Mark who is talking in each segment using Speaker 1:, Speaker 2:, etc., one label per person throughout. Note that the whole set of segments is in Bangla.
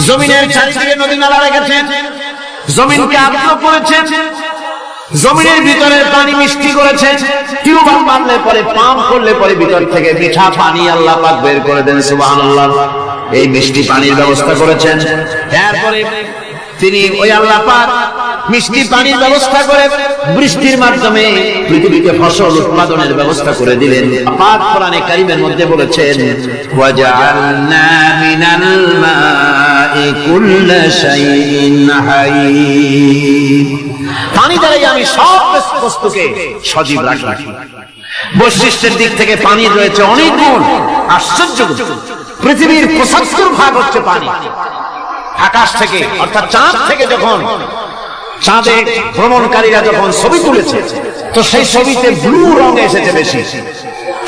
Speaker 1: জমিনের চারিদিকে নদী নালা রেখেছেন, জমিনকে আর্দ্র করেছেন, জমিনের ভিতরে পানি মিষ্টি করেছেন। টিউবওয়েল বাঁধলে পরে, পাম্প করলে পরে ভিতর থেকে মিঠা পানি আল্লাহ পাক বের করে দেন। সুবহানাল্লাহ। এই মিষ্টি পানির ব্যবস্থা করেছেন। তারপরে তিনি ওই আল্লাহ পাক মিষ্টি পানির ব্যবস্থা করে বৃষ্টির মাধ্যমে পৃথিবীতে ফসল উৎপাদনের ব্যবস্থা করে দিলেন। পাক কোরআনে কারীমের মধ্যে বলেছেন, ওয়াজআলনা মিনাল মাই কুল্লা শাইইন হায়্য। পানি দ্বারাই আমি সব বস্তুকে সজীব রাখি। বৈশিষ্ট্যের দিক থেকে পানির রয়েছে অনেক গুণ, আশ্চর্য গুণ। পৃথিবীর ৭৫% হচ্ছে পানি। আকাশ থেকে অর্থাৎ চাঁদ থেকে যখন চাঁদে ভ্রমণকারীরা যখন ছবি তুলেছে, তো সেই ছবিতে ব্লু রং এসেছে বেশি,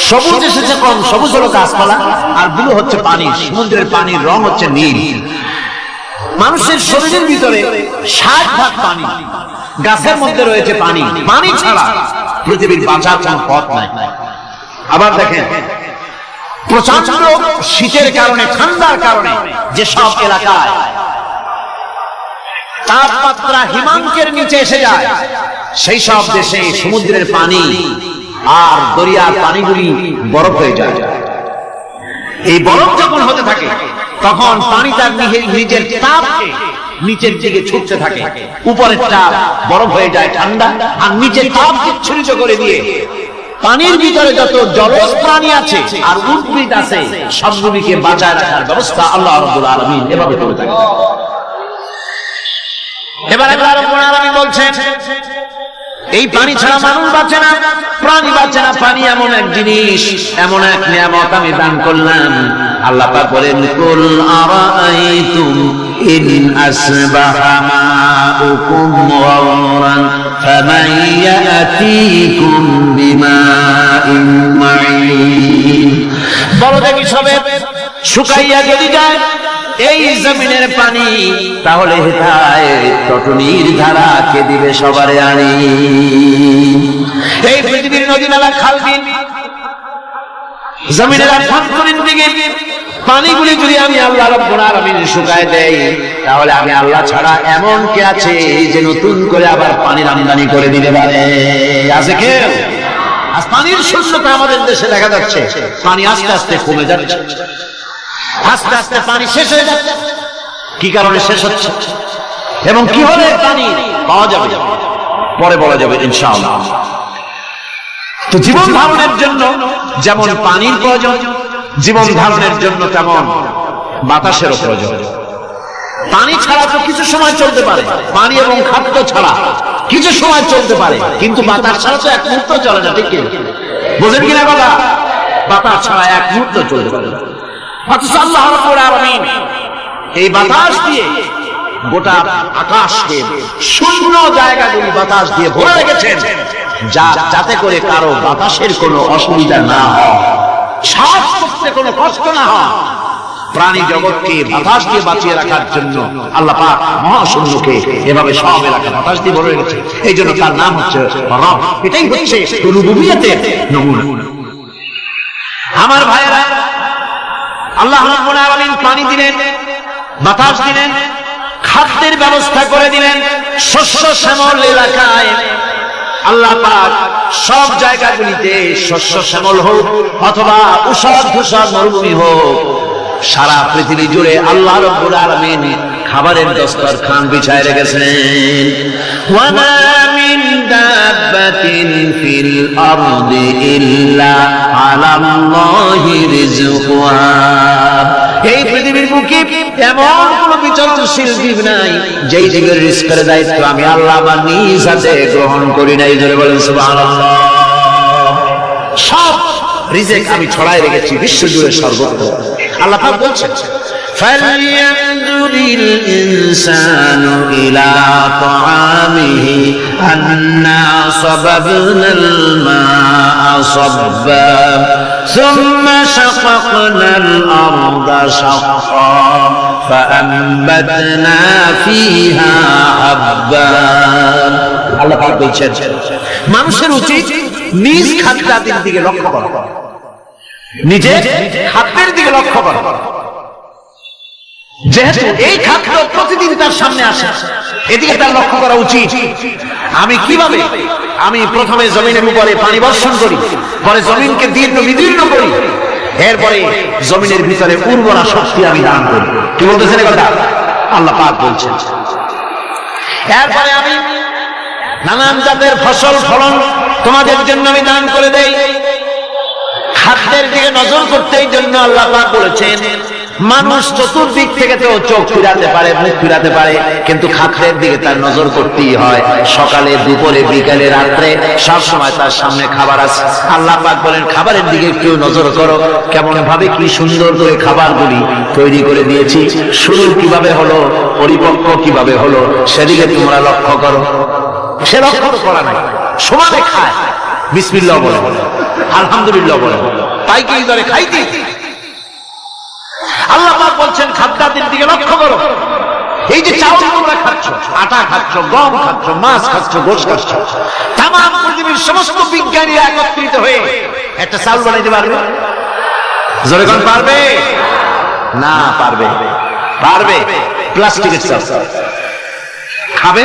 Speaker 1: সবুজ এসেছে কম। সবুজ হলো গাছপালা, আর ব্লু হচ্ছে পানি। সমুদ্রের পানির রং হচ্ছে নীল। মানুষের শরীরের ভিতরে ৬০% পানি, গাছের মধ্যে রয়েছে পানি। পানি ছাড়া পৃথিবীর বাঁচার কোন পথ নাই। আবার দেখেন, প্রচন্ড শীতের কারণে, ঠান্ডার কারণে যেসব এলাকায় তাপমাত্রা হিমাঙ্কের নিচে এসে যায়, সেই সব দেশে সমুদ্রের পানি আর দরিয়ার পানিগুলি বরফ হয়ে যায়। এই বরফ যখন হতে থাকে, তখন পানি তার নিজের তাপকে নিচের দিকে ছুটতে থাকে। উপরের তাপ বরফ হয়ে যায় ঠান্ডা, আর নিচের তাপ বিচ্ছুরিত করে দিয়ে পানির ভিতরে যত জলজ প্রাণী আছে আর উদ্ভিদ আছে, সবগুলিকে বাঁচায় রাখার ব্যবস্থা আল্লাহ রাব্বুল আলামিন এভাবে করে থাকেন। এবার আল্লাহ রাব্বুল আলামিন বলছেন, এই পানি ছাড়া মানুষ বাঁচে না, প্রাণী বাঁচে না। পানি এমন এক জিনিস, এমন এক নিয়ামত আমি দান করলাম। আল্লাহ পাক বলেন, কুল আরাআইতুম ইন আসবাহা মাউকুম গাওরান ফামান ইয়াতিকুম বিমাইন মাইন। বলো দেখি, সবে শুকাইয়া যদি যায় এই জমিনের পানি, তাহলে হেথায় টটনির ধারা কে দিবে সবারে আনি। এই পৃথিবীর নদী নালা, খাল বিল, জমিনের আভ্যন্তরীণ দিকে পানিগুলি যদি আমি আল্লাহ রাব্বুল আলামিন শুকায় দেই, তাহলে আমি আল্লাহ ছাড়া এমন কে আছে যে নতুন করে আবার পানির আমদানি করে দিতে পারে? আছে কেউ? আজ পানির শূন্যতা আমাদের দেশে দেখা যাচ্ছে। পানি আস্তে আস্তে কমে যাচ্ছে, আস্তে আস্তে পানি শেষ হয়ে যাচ্ছে। কি কারণে শেষ হচ্ছে এবং কি হলে পানি পাওয়া যাবে পরে বলা যাবে ইনশাআল্লাহ। তো জীবন ধারণের জন্য যেমন পানির প্রয়োজন, জীবন ধারণের জন্য তেমন বাতাসেরও প্রয়োজন। পানি ছাড়া তো কিছু সময় চলতে পারে, পানি এবং খাদ্য ছাড়া কিছু সময় চলতে পারে, কিন্তু বাতাস ছাড়া তো এক মুহূর্ত চলে না। ঠিক বোঝেন কিনা কথা? বাতাস ছাড়া এক মুহূর্ত চলতে পারে। অথচ আল্লাহ রাব্বুল আলামিন এই বাতাস দিয়ে গোটা আকাশকে, শূন্য জায়গাগুলি বাতাস দিয়ে ভরে রেখেছেন, যাতে করে কারো বাতাসের কোনো অসুবিধা না হয়, শ্বাস করতে কোনো কষ্ট না হয়। প্রাণী জগৎকে বাতাস দিয়ে বাঁচিয়ে রাখার জন্য আল্লাহ পাক মহাশূন্যকে এভাবে সব এলাকা বাতাস দিয়ে ভরে রেখেছে। এই জন্য তার নাম হচ্ছে রব। এটাই হচ্ছে রুবুবিয়তের নমুনা। আমার ভাইয়েরা, আল্লাহ রাব্বুল আলামিন পানি দিলেন, বাতাস দিলেন, খাদ্যের ব্যবস্থা করে দিলেন। শস্য শ্যামল এলাকায় আল্লাহ পাক সব জায়গাগুলিতে শস্য শ্যামল হোক অথবা উষর ধূসর মরুভূমি হোক, সারা পৃথিবী জুড়ে আল্লাহ রাব্বুল আলামিন খাবারের দস্তরখান বিছায় রেখেছেন। ওয়া মা মিন দাব্বাতিন ফিল আরদি ইল্লা আলাল্লাহি রিজকুহা। এই পৃথিবীর বুকে এমন কোন বিচরণশীল জীব নাই যেই জীবের রিজকের দায়িত্ব আমি আল্লাহ আমার নিজ হাতে গ্রহণ করি নাই। জোরে বলেন সুবহানাল্লাহ। সব রিজেক আমি ছড়াই রেখেছি বিশ্ব জুড়ে সর্বত্র। আল্লাহ পাক বলছেন, ফালইয়ানজুরিল ইনসানু ইলা তাআমিহি আন্না সাবাবনাল মা'a সাব্বা সুম্মা শাকাকনাল আরদা শাক্কা ফাআনবাতনা ফিহা হাব্বা। আল্লাহ পাক বলছেন, মানুষের উচিত নিজ খাদ্যাদির দিকে লক্ষ্য করা, নিজের খাদ্যের দিকে লক্ষ্য করা। যেহেতু এই খাদ্য প্রতিদিন তার সামনে আসে, এদিকে তার লক্ষ্য করা উচিত। আমি কিভাবে, আমি প্রথমে জমিনের উপরে পানি বর্ষণ করি, পরে জমিনকে দীর্ঘ বিদীর্ণ করি, এরপরে জমিনের ভিতরে উর্বরা শক্তি আমি দান করি। কি বলতেছেন কথা? আল্লাহ পাক বলছেন। এরপরে আমি নানান জাতের ফসল ফলন তোমাদের জন্য আমি দান করে দেই। খাদ্যের দিকে নজর করতে এই জন্য আল্লাহ পাক বলেছেন, মানুষ চতুর্দিক থেকে তো চোখ ফিরাতে পারে, মুখ ফিরাতে পারে, কিন্তু খাদ্যের দিকে তার নজর করতেই হয়। সকালে, দুপুরে, বিকালে, রাত্রে সব সময় তার সামনে খাবার আছে। আল্লাহ পাক বলেন, খাবারের দিকে একটু নজর করো, কেমন ভাবে কি সুন্দর করে খাবারগুলি তৈরি করে দিয়েছি, শুরু কিভাবে হলো, পরিপক্ক কিভাবে হলো, সেদিকে তোমরা লক্ষ্য করো। সে লক্ষ্য করা নাই, সমানে খায়, বিসমিল্লাহ বলে, আলহামদুলিল্লাহ বলে, পাইকারি দরে খাইতে। আল্লাহ পাক বলছেন খাদ্যাদির দিকে লক্ষ্য করো। এই যে চাউল তোমরা খাচ্ছ, আটা খাচ্ছ, গম খাচ্ছ, মাছ খাচ্ছ, গোশ খাচ্ছ, তামাম পৃথিবীর সমস্ত বিজ্ঞানীরা একত্রিত হয়ে একটা চাউল বানাইতে পারবে? জোরে কোন পারবে? না পারবে। পারবে প্লাস্টিকের চাউল খাবে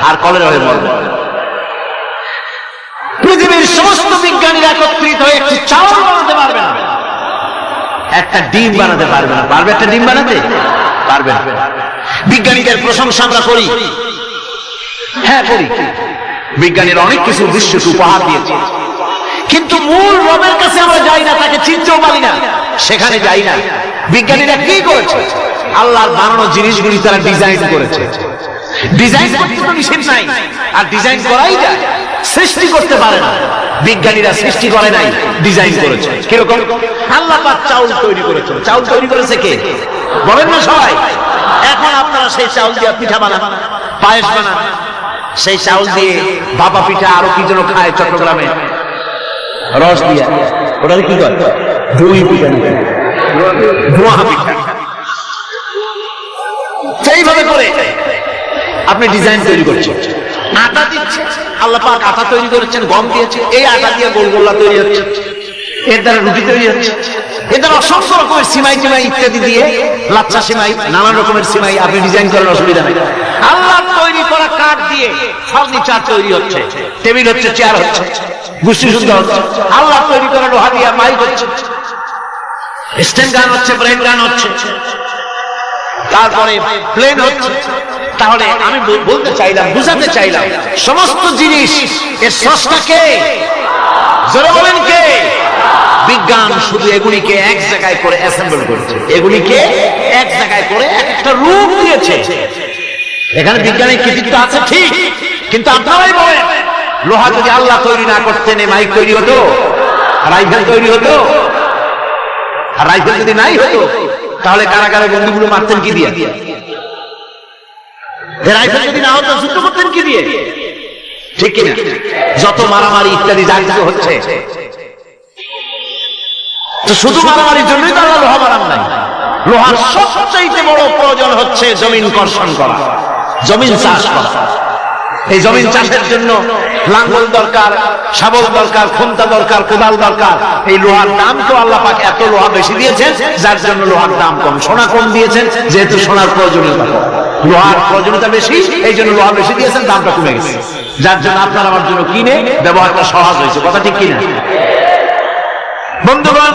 Speaker 1: আর কলেরা হয়ে মরবে। পৃথিবীর সমস্ত বিজ্ঞানীরা একত্রিত হয়ে একটি চাউল বানাতে পারবে না, একটা ডিম বানাতে পারবে না। পারবে একটা ডিম বানাতে? পারবে না। বিজ্ঞানীদের প্রশংসা আমরা করি, হ্যাঁ করি, বিজ্ঞানীরা অনেক কিছু বিশ্বকে উপহার দিয়েছে, কিন্তু মূল রবের কাছে আমরা যাই না, তাকে চিনতেও পারি না, সেখানে যাই না। বিজ্ঞানীরা কি করেছে? আল্লাহর বানানো জিনিসগুলি তারা ডিজাইন করেছে। ডিজাইন করতে কোনো নিষেধ নাই, আর ডিজাইন করাই যায়, সৃষ্টি করতে পারে না। বিজ্ঞানীরা সৃষ্টি করে নাই, ডিজাইন করেছে। কিরকম? আল্লাহ পাক চাউল তৈরি করেছে। চাউল তৈরি করেছে কে? বলেন না সবাই। এখন আপনারা সেই চাউল দিয়ে পিঠা বানান, পায়েস বানান, সেই চাউল দিয়ে বাবা পিঠা, আরো কি যেন খায় চট্টগ্রামে, রস দিয়া, ওটা কি করে? দই পিঠা, ধোঁয়া পিঠা। সেইভাবে করে আপনি ডিজাইন তৈরি করছেন। আটা দিচ্ছে, আল্লাহ পাক আটা তৈরি করেছেন, গম দিয়েছে, এই আটা দিয়ে গোলগোল্লা তৈরি হচ্ছে, এর দ্বারা রুটি তৈরি হচ্ছে, এর দ্বারা অসংখ্য রকমের সিমাই টিমাই ইত্যাদি দিয়ে, লাচ্ছা সিমাই, নানান রকমের সিমাই আপনি ডিজাইন করার অসুবিধা নেই। আল্লাহ তৈরি করা কাঠ দিয়ে ফার্নিচার তৈরি হচ্ছে, টেবিল হচ্ছে, চেয়ার হচ্ছে, গুষ্টি শুদ্ধ হচ্ছে। আল্লাহ তৈরি করা লোহা দিয়ে মাইক হচ্ছে, স্ট্যান্ড গান হচ্ছে, ব্রেন গান হচ্ছে, তারপরে প্লেন হচ্ছে। তাহলে আমি বলতে চাইলাম, বুঝাতে চাইলাম, সমস্ত জিনিস এর স্রষ্টা কে? জোরে বলেন কে? বিজ্ঞান শুধু এগুলিকে এক জায়গায় করে অ্যাসেম্বল করেছে, এগুলিকে এক জায়গায় করে একটা রূপ দিয়েছে। এখানে বিজ্ঞানের কৃতিত্ব আছে ঠিক, কিন্তু আপনারাই বলেন, লোহা যদি আল্লাহ তৈরি না করতেন, এই মাইক তৈরি হতো, রাইফেল তৈরি হতো, আর রাইফেল যদি নাই হতো, তাহলে কারাগারে বন্দুকগুলো মারতেন কি দিয়ে? রাইফেল যদি না হতো, যুদ্ধ করতেন কি দিয়ে? ঠিক কিনা? যত মারামারি ইত্যাদি যা কিছু হচ্ছে, তো শুধু মারামারির জন্যই তো আল্লাহ লোহা বানান নাই। লোহার সবচাইতে বড় প্রয়োজন হচ্ছে জমিন কর্ষণ করা, জমিন চাষ করা। এই জমিন চাষের জন্য লাঙ্গল দরকার, শাবল দরকার, খুন্তা দরকার, কোদাল দরকার। এই লোহার দাম তো আল্লাহ পাক এত লোহা বেশি দিয়েছেন, যার জন্য লোহার দাম কম। সোনা কম দিয়েছেন, যেহেতু সোনার প্রয়োজনীয়তা কম, লোহার প্রয়োজনীয়তা বেশি, এই জন্য লোহা বেশি দিয়েছেন, দামটা কমে গেছে, যার জন্য আপনার আমার জন্য কিনে ব্যবহারটা সহজ হয়েছে। কথা ঠিক কিনা বন্ধুগণ?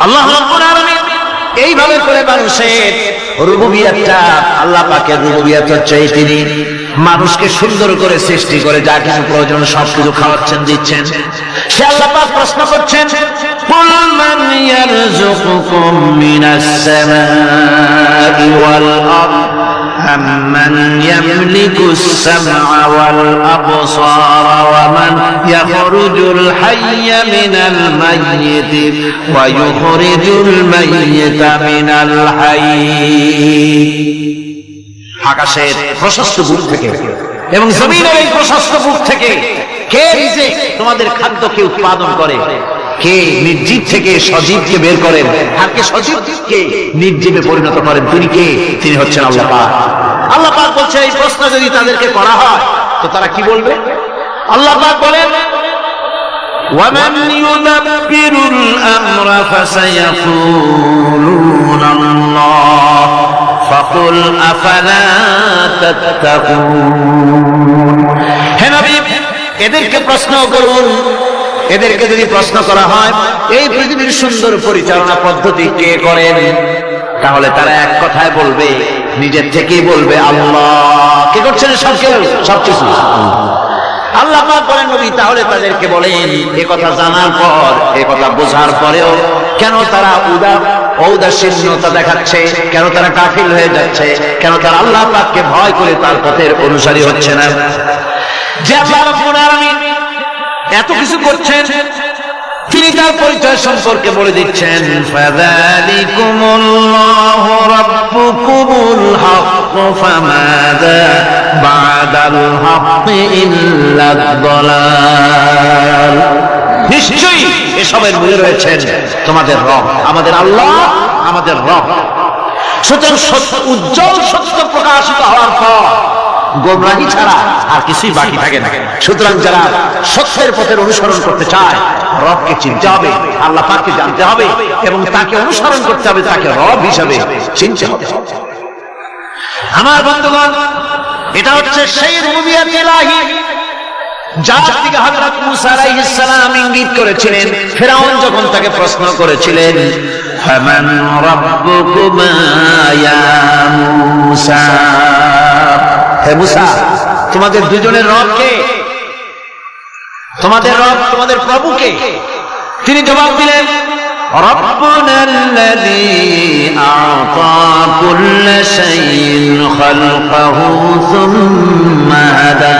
Speaker 1: আল্লাহ রাব্বুল আলামিন এইভাবে করে মানুষের রুবুবিয়তটা, আল্লাহ পাকের রুবুবিয়ত হচ্ছে তিনি মানুষকে সুন্দর করে সৃষ্টি করে যা কিছু প্রয়োজন সবকিছু খাওয়াচ্ছেন, দিচ্ছেন। সে আল্লাহ পাক প্রশ্ন করছেন, কুল মান ইয়ারযুকুকুম মিনাস সামাই ওয়াল আরদ أَمَّنْ يَمْلِكُ السَّمْعَ وَالْأَبْصَارَ وَمَنْ يَخْرُجُ الْحَيَّ مِنَ الْمَيِّتِ وَيُخْرِجُ الْمَيِّتَ مِنَ الْحَيِّ। আকাশের প্রশস্ত বুক থেকে এবং জমিনের এই প্রশস্ত বুক থেকে কে রিজিক, তোমাদের খাদ্যকে উৎপাদন করে? কে নির্জীব থেকে সজীবকে বের করেন, আর কে সজীবকে নির্জীবে পরিণত করেন? তিনি কে? তিনি হচ্ছেন আল্লাহ পাক। আল্লাহ পাক বলছে, এই প্রশ্ন যদি তাদেরকে করা হয় তো তারা কি বলবে? আল্লাহ পাক বলেন, ومن يدبر الأمر فسيقولون الله فقل أفلا تتقون হে নবী এদেরকে প্রশ্ন করুন, এদেরকে যদি প্রশ্ন করা হয় এই পৃথিবীর সুন্দর পরিচালনা পদ্ধতি কে করেন, তাহলে তারা এক কথায় বলবে, নিজের থেকেই বলবে আল্লাহ। কে করছেন সবকিছু? আল্লাহ পাক বলেন নবী তাহলে তাদেরকে বলেন এ কথা জানার পর, এ কথা বোঝার পরেও কেন তারা ঔদাসীন্যতা দেখাচ্ছে, কেন তারা কাফির হয়ে যাচ্ছে, কেন তারা আল্লাহ পাককে ভয় করে তার পথের অনুসারী হচ্ছে না? যে আল্লাহ রাব্বুল আলামিন এত কিছু করছেন তিনি তার পরিচয় সম্পর্কে বলে দিচ্ছেন, ফাযালিকুমুল্লাহু রাব্বুকুমুল হক ফামাযা বা'দাল হক ইল্লাদ দালাল। নিশ্চয়ই এসবের মূলে রয়েছেন তোমাদের রব, আমাদের আল্লাহ, আমাদের রব। সুতরাং উজ্জ্বল সত্য প্রকাশিত হওয়ার পর গোমরাহি ছাড়া আর কিছুই বাকি থাকে না। সুতরাং যারা সত্যের পথের অনুসরণ করতে চায় রবকে চিনতে হবে, আল্লাহ পাককে জানতে হবে এবং তাকে অনুসরণ করতে হবে, তাকে রব হিসাবে চিনতে হবে। আমার বন্ধুগণ, এটা হচ্ছে সেই রুবুবিয়্যাত ইলাহি যার দিকে হযরত মুসা আলাইহিস সালাম ইঙ্গিত করেছিলেন ফিরআউন যখন তাকে প্রশ্ন করেছিলেন, ফামান রাব্বুকুমা ইয়া মুসা, হে মুসা তোমাদের দুজনের রব কে? তোমাদের রব, তোমাদের প্রভু কে? তিনি জবাব দিলেন, রাব্বুনাল্লাযী আ'তা কুল্লা শাইইন খালকাহু সুম্মা হাদা।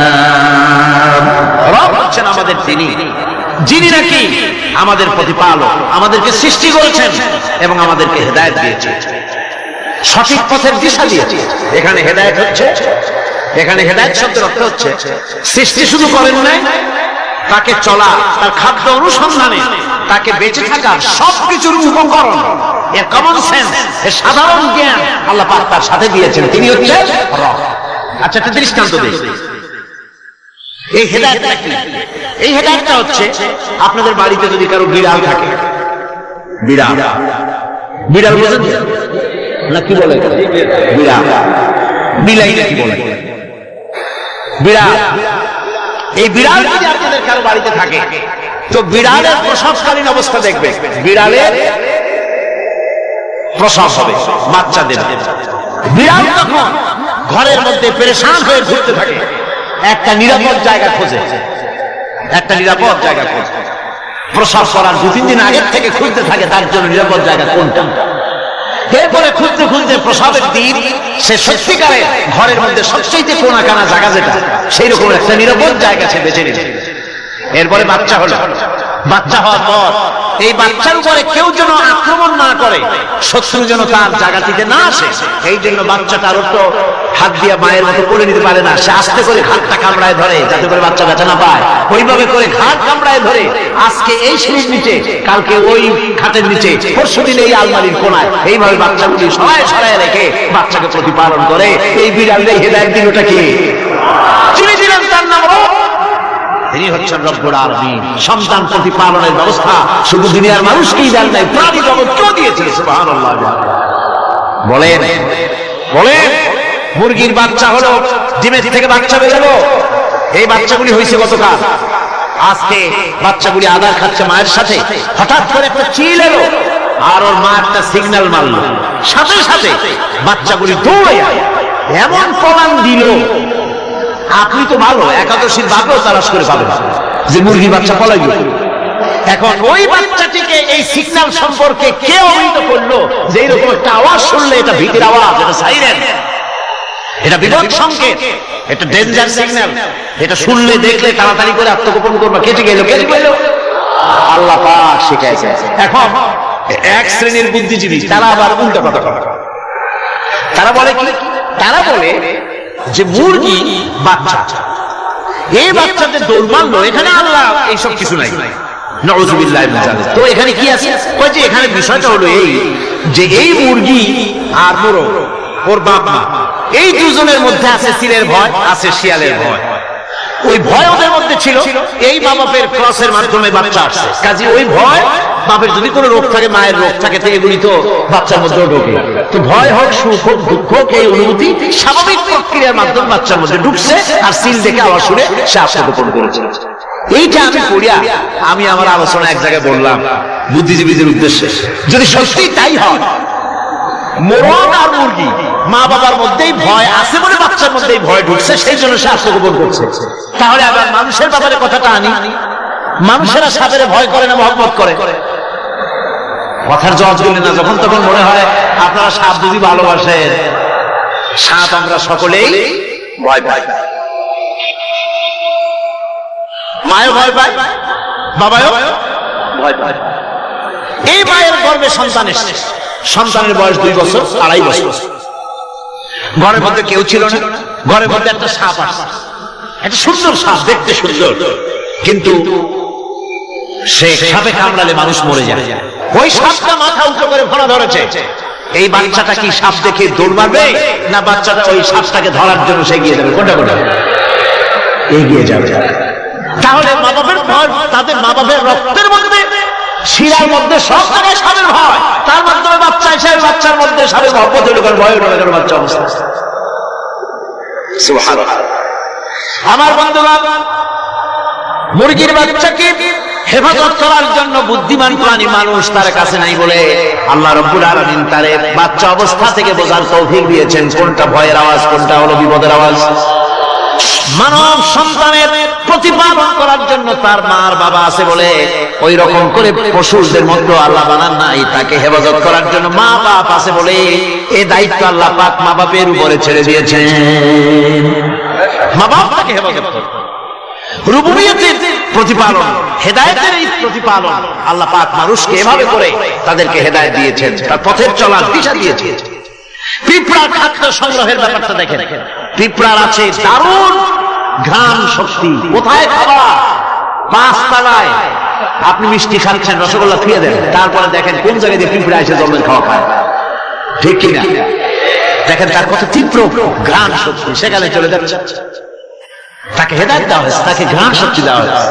Speaker 1: রব হচ্ছেন আমাদের তিনি, যিনি নাকি আমাদের প্রতিপালক, আমাদেরকে সৃষ্টি করেছেন এবং আমাদেরকে হেদায়েত দিয়েছেন, সঠিক পথের দিশা দিয়েছেন। এখানে হেদায়েত হচ্ছে, এখানে হেদায়েত শব্দের অর্থ হচ্ছে সৃষ্টি শুধু করেন নাই, তাকে চলা, তার খাদ্য অনুসন্ধানে, তাকে বেঁচে থাকার সবকিছুর উপকরণ, এর কমন সেন্স, এর সাধারণ জ্ঞান আল্লাহ পাক তার সাথে দিয়েছেন। তিনি হচ্ছেন রব। আচ্ছা, একটা দৃষ্টান্ত দিই। এই হেদায়েতটা কি? এই হেদায়েতটা হচ্ছে আপনাদের বাড়িতে যদি কারো বিড়াল থাকে, বিড়াল, বিড়াল বোঝেন না কি বলে? বিড়াল, বিলাই নাকি বলে? বিড়াল। এই বিড়াল যদি আপনাদের কারো বাড়িতে থাকে তো বিড়ালের প্রসবকালীন অবস্থা দেখবে, বিড়ালের প্রসব হবে, বাচ্চা দেবে। বিড়াল তখন ঘরের মধ্যে পেরেশান হয়ে ঘুরতে থাকে, একটা নিরাপদ জায়গা খোঁজে, একটা নিরাপদ জায়গা খোঁজে। প্রসব করার 2-3 দিন আগের থেকে খুঁজতে থাকে তার জন্য নিরাপদ জায়গা কোনটা। এরপরে খুঁজতে খুঁজতে প্রসবের দিন সে সত্যিকারে ঘরের মধ্যে সবচেয়ে কোনা কানা জায়গা যেটা, সেই রকম একটা নিরাপদ জায়গা সে বেছে নিল। এরপরে বাচ্চা হলো, বাচ্চা হওয়ার পর এই বাচ্চার উপরে কেউ যেন আক্রমণ না করে, শত্রু যেন তার জায়গাটিতে না আসে, এই জন্য বাচ্চাটার তো হাত দিয়ে মায়ের মতো করে নিতে পারে না, সে আস্তে করে ঘাটটা কামড়ায় ধরে যাতে করে বাচ্চা ব্যথা না পায়। ওইভাবে করে ঘাট কামড়ায় ধরে আজকে এই সিঁড়ির নিচে, কালকে ওই খাটের নিচে, পরশু দিন এই আলমারির কোনায়, এইভাবে বাচ্চাগুলি সরায় সরায় রেখে বাচ্চাকে প্রতিপালন করে। এই বিড়ালদের হেদায়েত দিল ওটা কি? চিনি দিলেন তার নাম রব। তিনি হচ্ছেন রব্বুল আলামিন। সন্তান প্রতিপালনের ব্যবস্থা শুধু দুনিয়ার মানুষকেই দেন নাই, প্রাণী জগৎকেও দিয়েছেন। সুবহানাল্লাহ। বলেন বলেন, মুরগির বাচ্চা হলো, ডিমের থেকে বাচ্চা বেরোলো, এই বাচ্চাগুলি হয়েছে গতকাল, আজকে বাচ্চাগুলি আদার খাচ্ছে মায়ের সাথে। হঠাৎ করে একটা চিল এলো আর ওর মা একটা সিগন্যাল মারলো, সাথে সাথে বাচ্চাগুলি দৌড়ে এমন পলান দিল, আপনি তো ভালো একাদশীর বাপেও তালাশ করে পাবেন যে মুরগির বাচ্চা পলাই গেল। এখন ওই বাচ্চাটিকে এই সিগন্যাল সম্পর্কে কে অবহিত করলো যে এইরকম একটা আওয়াজ শুনলে এটা ভীতির আওয়াজ, এটা সাইরেন, এটা বিপদ সংকেত, এটা ডেঞ্জার সিগন্যাল, এটা শুনলে দেখলে তাড়াতাড়ি করে আত্মগোপন করবা। কেটে গেল, কেটে গেল, আল্লাহ পাক শিখাইছে। এখন এক শ্রেণীর বুদ্ধিজীবী তারা আবার উল্টা কথা বলে। তারা বলে কি? তারা বলে যে মুরগি বাচ্চা, এই বাচ্চাদের দৌড় মারলো, এখানে আল্লাহ এইসব কিছু নাই, নাউযুবিল্লাহি মিন যালিক। তো এখানে কি আছে? ওই যে এখানে বিষয়টা হলো এই যে এই মুরগি আর মোরগ, ওর বাপ মা, এই দুজনের মধ্যে আছে চিলের ভয়, আছে শিয়ালের ভয়। ওই ভয় ওদের মধ্যে ছিল, এই মা বাপের ক্রসের মাধ্যমে বাচ্চা আসছে, কাজে ওই ভয়, বাপের যদি কোনো রোগ থাকে, মায়ের রোগ থাকে, তো এগুলি তো বাচ্চার মধ্যেও ঢোকে। তো ভয় হোক, সুখ হোক, দুঃখ হোক, এই অনুভূতি স্বাভাবিক প্রক্রিয়ার মাধ্যমে বাচ্চার মধ্যে ঢুকছে, আর সিল দেখে আওয়াজ শুনে সে আত্মগোপন করেছে। এইটা আমি পড়িয়া আমি আমার আলোচনা এক জায়গায় বললাম বুদ্ধিজীবীদের উদ্দেশ্যে, যদি সত্যি তাই হয়, মোরগ আর মুরগি মা বাবার মধ্যেই ভয় আছে বলে বাচ্চার মধ্যেই ভয় ঢুকছে, সেই জন্য সে আত্মগোপন করছে, তাহলে আবার মানুষের ব্যাপারে কথাটা আনি, মানুষেরা সাপের ভয় করে না মহব্বত করে? কথার জবাব দিলে না, যখন তখন মনে হয় আপনারা সাপ যদি ভালোবাসেন, সাপ আমরা সকলেই ভয় পাই, মায়ের ভয় পায়, বাবাও ভয় পায়। এই মায়ের গর্ভে সন্তান এসেছে, সন্তানের বয়স 2 বছর, 2.5 বছর, ঘরের মধ্যে কেউ ছিল না, ঘরের মধ্যে একটা সাপ আসছে, একটা সুন্দর সাপ, দেখতে সুন্দর, কিন্তু সে সাপে কামড়ালে মানুষ মরে যায়। ওই সাপটা মাথা উঁচু করে ফোনা ধরেছে, এই বাচ্চাটা কি সাপ দেখে দৌড় মারবে, না বাচ্চাটা ওই সাপটাকে ধরার জন্য সে এগিয়ে যাবে? কোনটা কোনটা? এগিয়ে যাবে। তাহলে মা বাবার ভয়, তাদের মা বাবার রক্তের মধ্যে, শিরার মধ্যে সব জায়গায় সাপের ভয়, তার মাধ্যমে বাচ্চা হিসেবে বাচ্চার মধ্যে সাপের মহব্বত হইল, কারণ ভয় উঠে গেল বাচ্চা অবস্থা। সুবহানাল্লাহ। আমার বন্ধুগণ, মুরগির বাচ্চাকে হেফাজত করার জন্য বুদ্ধিমান প্রাণী মানুষ তার কাছে নাই বলে আল্লাহ রাব্বুল আলামিন তারে বাচ্চা অবস্থা থেকে বোঝার তৌফিক দিয়েছেন কোনটা ভয়ের আওয়াজ, কোনটা হলো বিপদের আওয়াজ। মানব সন্তানের প্রতিপালন করার জন্য তার মার বাবা আছে বলে ওই রকম করে পশুদের মধ্যে আল্লাহ বানান নাই, তাকে হেফাজত করার জন্য মা বাপ আছে বলে এই দায়িত্ব আল্লাহ পাক মা বাপের উপরে ছেড়ে দিয়েছেন। মা বাপ তাকে হেফাজত করে, রুবুবিয়তের প্রতিপালন, হেদায়েতের এই প্রতিপালন আল্লাহ পাক মানুষকে এভাবে করে তাদেরকে হেদায়েত দিয়েছেন, তার পথের চলার দিশা দিয়েছেন। পিঁপড়ার খাদ্য সংগ্রহের ব্যাপারটা দেখেন, পিঁপড়ার আছে দারুণ ঘ্রাণ শক্তি, কোথায় খাবার? 5 তলায় আপনি মিষ্টি খাচ্ছেন, রসগোল্লা ফিরে দেন, তারপরে দেখেন কোন জায়গায় দিয়ে পিঁপড়া এসে জলের খাওয়া খায়, ঠিক কিনা? দেখেন তার কত তীব্র ঘ্রাণ শক্তি, সেখানে চলে যাচ্ছে। তাকে হেদায়েত দেওয়া হয়েছে, তাকে ঘ্রাণ শক্তি দেওয়া হয়েছে।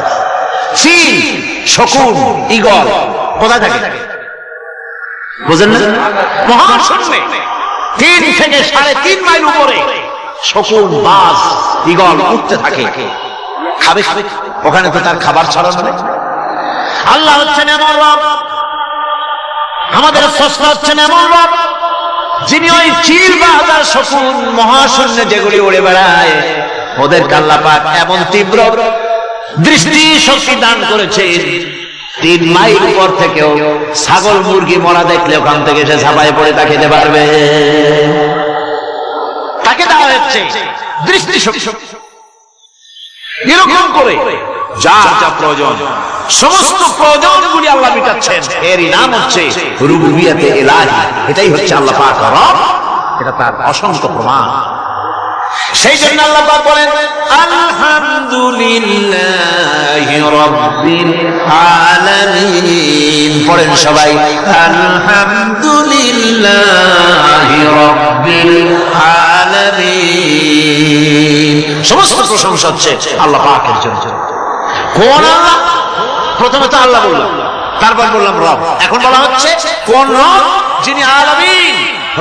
Speaker 1: চিল, শকুন, ঈগল কোথায় থাকে বুঝেন না? মহাশূন্যে 3 থেকে 3.5 মাইল উপরে শকুন, বাজ, ঈগল উঠতে থাকে, খাবে, ওখানে তো তার খাবার ছড়ানো নেই। আল্লাহ হচ্ছেন এমন রব, আমাদের স্রষ্টা হচ্ছেন এমন রব, যিনি ওই চিল, বাজ আর শকুন মহাশূন্যে যেগুলি উড়ে বেড়ায় ওদেরকে আল্লাহ পাক এমন তীব্র দৃষ্টি শক্তি দান করেছে, 3 মাইল উপর থেকেও ছাগল মুরগি মরা দেখলে ওখান থেকে সে ঝাঁপায় পড়ে তা খেতে পারবে। তাকে দেওয়া হচ্ছে দৃষ্টি শক্তি। এরকম করে যার যা প্রয়োজন, সমস্ত প্রয়োজনগুলি আল্লাহ মিটাচ্ছেন, এরই নাম হচ্ছে রুবুবিয়তে ইলাহি। এটাই হচ্ছে আল্লাহ পাক রব, এটা তার অসংখ্য প্রমাণ। সেই জন্য আল্লাহ পাক বলেন আলহামদুলিল্লাহি রাব্বিল আলামিন। পড়েন সবাই আলহামদুলিল্লাহি রাব্বিল আলামিন। সমস্ত প্রশংসা হচ্ছে আল্লাহ পাকের জন্য। কোন আল্লাহ? প্রথমে তো আল্লাহ বললাম, তারপর বললাম রব, এখন বলা হচ্ছে কোন রব? যিনি আলামিন,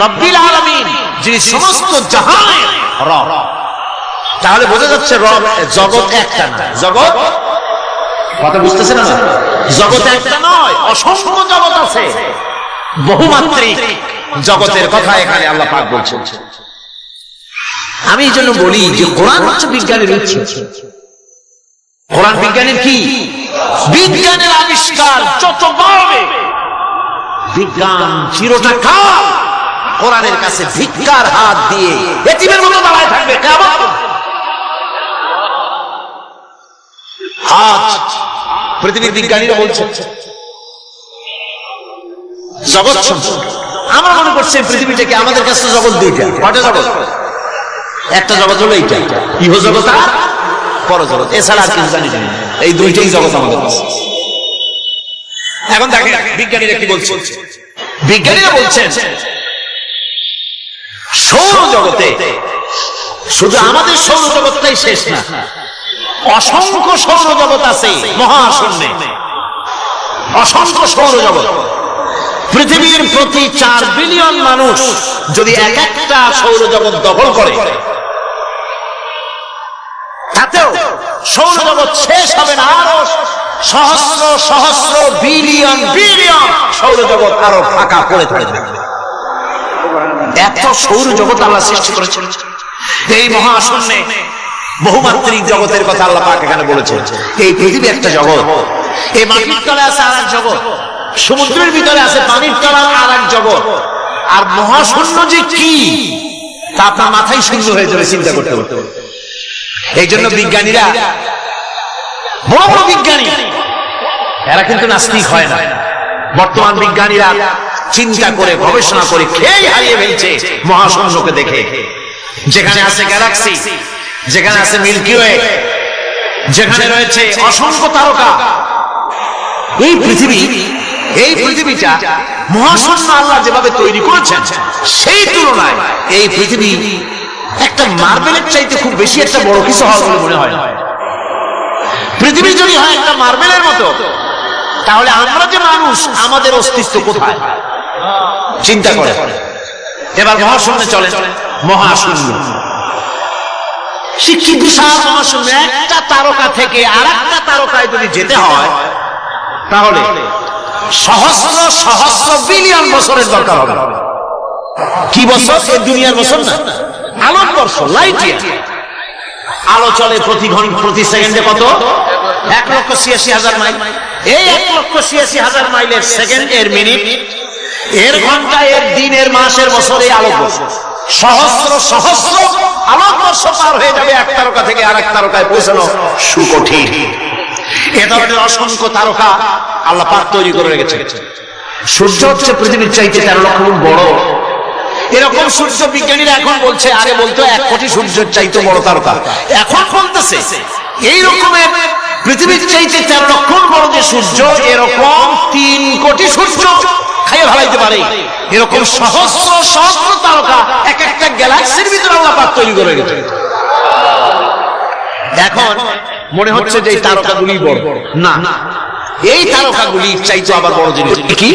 Speaker 1: রব্বিল আলামিন, যিনি সমস্ত জাহানের রব। তাহলে বোঝা যাচ্ছে রব, জগৎ একটা না, জগৎ, কথা বুঝতেছেন না? জগৎ একটা নয়, অসংখ্য জগৎ আছে, বহুমাত্রিক জগতের কথা এখানে আল্লাহ পাক বলছেন। আমি এই জন্য বলি যে কোরআন হচ্ছে বিজ্ঞানের উৎস। কোরআন বিজ্ঞানের কি? বিজ্ঞানের আবিষ্কার। যত বাড়বে বিজ্ঞান চিরটা কাল কোরআনের কাছে ভিক্ষার হাত দিয়ে এতিমের মতো দাঁড়ায় থাকবে কিয়ামত। আজ পৃথিবীর বিজ্ঞানীরা বলছে জগৎ সম্পর্কে, আমরা মনে করছি পৃথিবীটাকে, আমাদের কাছে জগৎ 2টা। কয়টা জগৎ? একটা জগৎ হলো এইটা, ইহ জগৎ আর পরজগৎ, এছাড়া আর কিছু জানি না। এই 2টাই জগৎ আমাদের কাছে। এখন দেখেন বিজ্ঞানীরা কি বলছে। বিজ্ঞানীরা বলছেন সৌর জগতে শুধু আমাদের সৌর জগৎটাই শেষ না, অসংখ্য সৌরজগৎ আছে মহাশূন্যে, অসংখ্য সৌরজগৎ। পৃথিবীর প্রতি 4 বিলিয়ন মানুষ যদি এক একটা সৌরজগৎ দখল করে, তাতেও সৌরজগৎ শেষ হবে না। আরো সহস্র সহস্র বিলিয়ন বিলিয়ন সৌরজগৎ আরো ফাঁকা পড়ে থাকবে। এত সৌরজগৎ আল্লাহ সৃষ্টি করেছেন। এই মহাশূন্যে বহুমাত্রিক জগতের কথা আল্লাহ পাক এখানে বলেছেন। এই পৃথিবী একটা জগৎ, এই মাটির তলে আছে আর এক জগৎ, সমুদ্রের ভিতরে আছে পানির তলা আর এক জগৎ। আর মহাশূন্য যে কি তা আপনার মাথায় শূন্য হয়ে যাবে চিন্তা করতে করতে। এই জন্য বিজ্ঞানীরা, বড় বড় বিজ্ঞানী, এরা কিন্তু নাস্তিক হয় না। বর্তমান বিজ্ঞানীরা চিন্তা করে গবেষণা করে খেয়ে হারিয়ে ফেলছে মহাশূন্যকে দেখে। যেখানে আছে গ্যালাক্সি, যেখানে আছে মিল্কি ওয়ে, যেখানে রয়েছে অসংখ্য তারকা, এই পৃথিবীটা মহাশূন্য আল্লাহ যেভাবে তৈরি করেছেন, সেই তুলনায় এই পৃথিবী একটা মার্বেলের চাইতে খুব বেশি একটা বড় কিছু হওয়া বলে মনে হয় না। পৃথিবী যদি হয় একটা মার্বেলের মতো, তাহলে আমরা যে মানুষ, আমাদের অস্তিত্ব কোথায় চিন্তা করে। এবার মহাশূন্যে চলে, মহাশূন্য কি বিশাল মহাশূন্য। একটা তারকা থেকে আর একটা তারকায় যদি যেতে হয়, তাহলে সহস্র সহস্র বিলিয়ন বছরের দরকার হবে। কি বছর? এই দুনিয়ার বছর না, আলোর বর্ষ, লাইট ইয়ার। আলো চলে প্রতি সেকেন্ডে কত? 1,86,000 মাইল। এই 1,86,000 মাইলের সেকেন্ড, এর মিনিট, এর ঘন্টা, এর দিন, এর মাস, এর বছর, এই আলোকবর্ষ সহস্র সহস্র আলোকবর্ষ পার হয়ে যাবে এক তারকা থেকে আর এক তারকায় পৌঁছানো সুকঠিন। এ ধরনের অসংখ্য তারকা আল্লাহ পাক তৈরি করে রেখেছে। সূর্য হচ্ছে পৃথিবীর চাইতে 13 লক্ষ গুণ বড়। এরকম সূর্য বিজ্ঞানীরা এখন বলছে, আগে বলতো 1 কোটি সূর্যের চাইতে বড় তারকা। এখন বলতেছে এই রকমের পৃথিবীর চাইতে 13 লক্ষ বড় যে সূর্য, এরকম 3 কোটি সূর্য খাইয়ে ফেলাইতে পারে। এরকম সহস্র সহস্র তারকা এক একটা গ্যালাক্সির ভিতরে আল্লাহ পাক তৈরি করে রেখেছে। এখন মনে হচ্ছে যে এই তারকাগুলি বড় না, এই তারকাগুলি চাইতে আবার বড় জিনিস কি,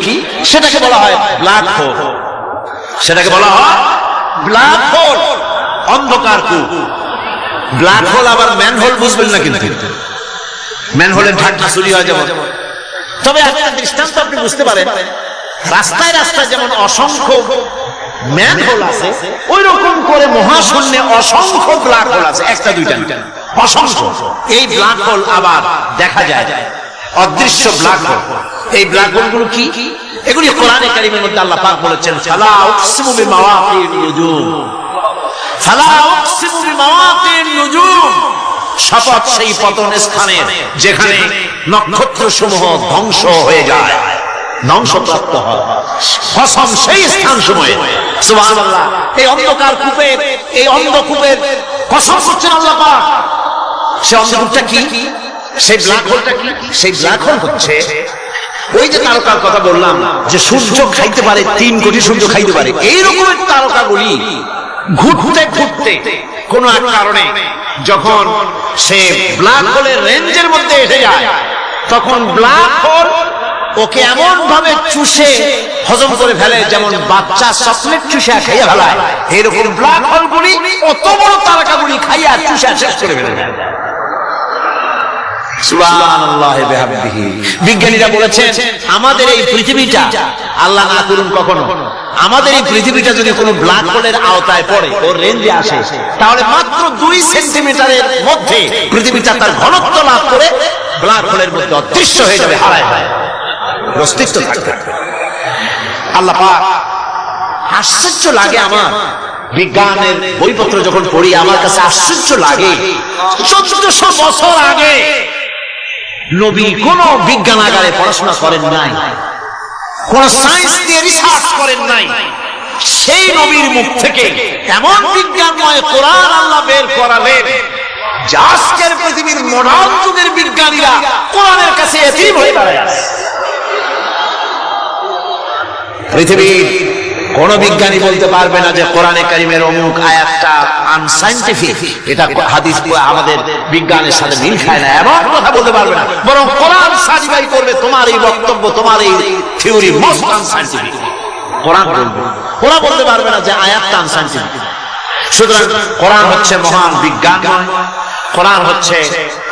Speaker 1: সেটাকে বলা হয় ব্ল্যাক হোল। সেটাকে বলা হয় ব্ল্যাক হোল, অন্ধকার কূপ। ব্ল্যাক হোল আবার ম্যান হোল বুঝবেন না, কিন্তু ম্যান হোলের ঢাকনা চুরি হয় যেমন। তবে একটা দৃষ্টান্ত আপনি বুঝতে পারেন, রাস্তায় রাস্তায় যেমন অসংখ্য ম্যান হোল আছে, ওই রকম করে মহাশূন্যে অসংখ্য ব্ল্যাক হোল আছে, একটা দুইটা অসংখ্য। এই ব্ল্যাক হোল আবার দেখা যায়, অদৃশ্য ব্ল্যাক হোল। এই ব্ল্যাক হোলগুলো কি? এগুলি কোরআনে কারীমের মধ্যে আল্লাহ পাক বলেছেন, ফালা উকসিমু বিমাওয়াকিন নুজুম, ফালা উকসিমু বিমাওয়াকিন নুজুম, শপথ সেই পতন স্থানের যেখানে নক্ষত্র সমূহ ধ্বংস হয়ে যায়, ধ্বংসপ্রাপ্ত হয়, কসম সেই স্থান সময়ে। সুবহানাল্লাহ। এই অন্ধকার কূপের, এই অন্ধকূপের কসম করছেন আল্লাহ পাক। সেই অন্ধকূপটা কি? সেই ব্ল্যাক হোলটা কি? সেই ব্ল্যাক হোল হচ্ছে ওই যে তারকার কথা বললাম, যে সূর্য খাইতে পারে, 3 কোটি সূর্য খাইতে পারে। এই রকমের তারকাগুলি ঘুরতে ঘুরতে কোন এক কারণে যখন সে ব্ল্যাক হোলের রেঞ্জের মধ্যে এসে যায়, তখন ব্ল্যাক হোল ওকে এমন ভাবে চুষে হজম করে ফেলে, যেমন বাচ্চা চকলেট চুষে খাইয়া ফেলায়। এরকম ব্ল্যাক হোলগুলি অত বড় তারকাগুলি খাইয়া চুষে শেষ করে ফেলে। সুবহানাল্লাহ বিহামদিহি। বিজ্ঞানীরা বলেছেন, আমাদের এই পৃথিবীটা, আল্লাহ না করুন কখনো, আমাদের এই পৃথিবীটা যদি কোনো ব্ল্যাক হোলের আওতায় পড়ে, ওর রেঞ্জে আসে, তাহলে মাত্র 2 সেন্টিমিটারের মধ্যে পৃথিবীটা তার ঘনত্ব লাভ করে ব্ল্যাক হোলের মধ্যে অদৃশ্য হয়ে যাবে, হারায় যায়, অস্তিত্ব থাকবে। আল্লাহ পাক, আশ্চর্য লাগে আমার বিজ্ঞানের বইপত্র যখন পড়ি, আমার কাছে আশ্চর্য লাগে, 1400 বছর আগে নবী কোন বিজ্ঞানাগারে পড়াশোনা করেন নাই, কোন সায়েন্স নিয়ে রিসার্চ করেন নাই। সেই নবীর মুখ থেকে এমন বিজ্ঞানময় কোরআন আল্লাহ বের করালেন, যে আজকের পৃথিবীর মডার্ন যুগের বিজ্ঞানীরা কোরআনের কাছে এতিম হয়ে দাঁড়ায় আছে। পৃথিবীর কোন বিজ্ঞানী বলতে পারবে না যে কোরআনে কারীমের অমুক আয়াতটা আনসাইন্টিফিক, এটা হাদিস আমাদের বিজ্ঞানের সাথে মিল খায় না, এমন কথা বলতে পারবে না। বরং কোরআন সার্টিফাই করবে তোমার এই বক্তব্য, তোমার এই থিওরি মোস্ট আনসাইন্টিফিক। কোরআন বলবে, ওরা বলতে পারবে না যে আয়াতটা আনসাইন্টিফিক। সুতরাং কোরআন হচ্ছে মহান বিজ্ঞান, কোরআন হচ্ছে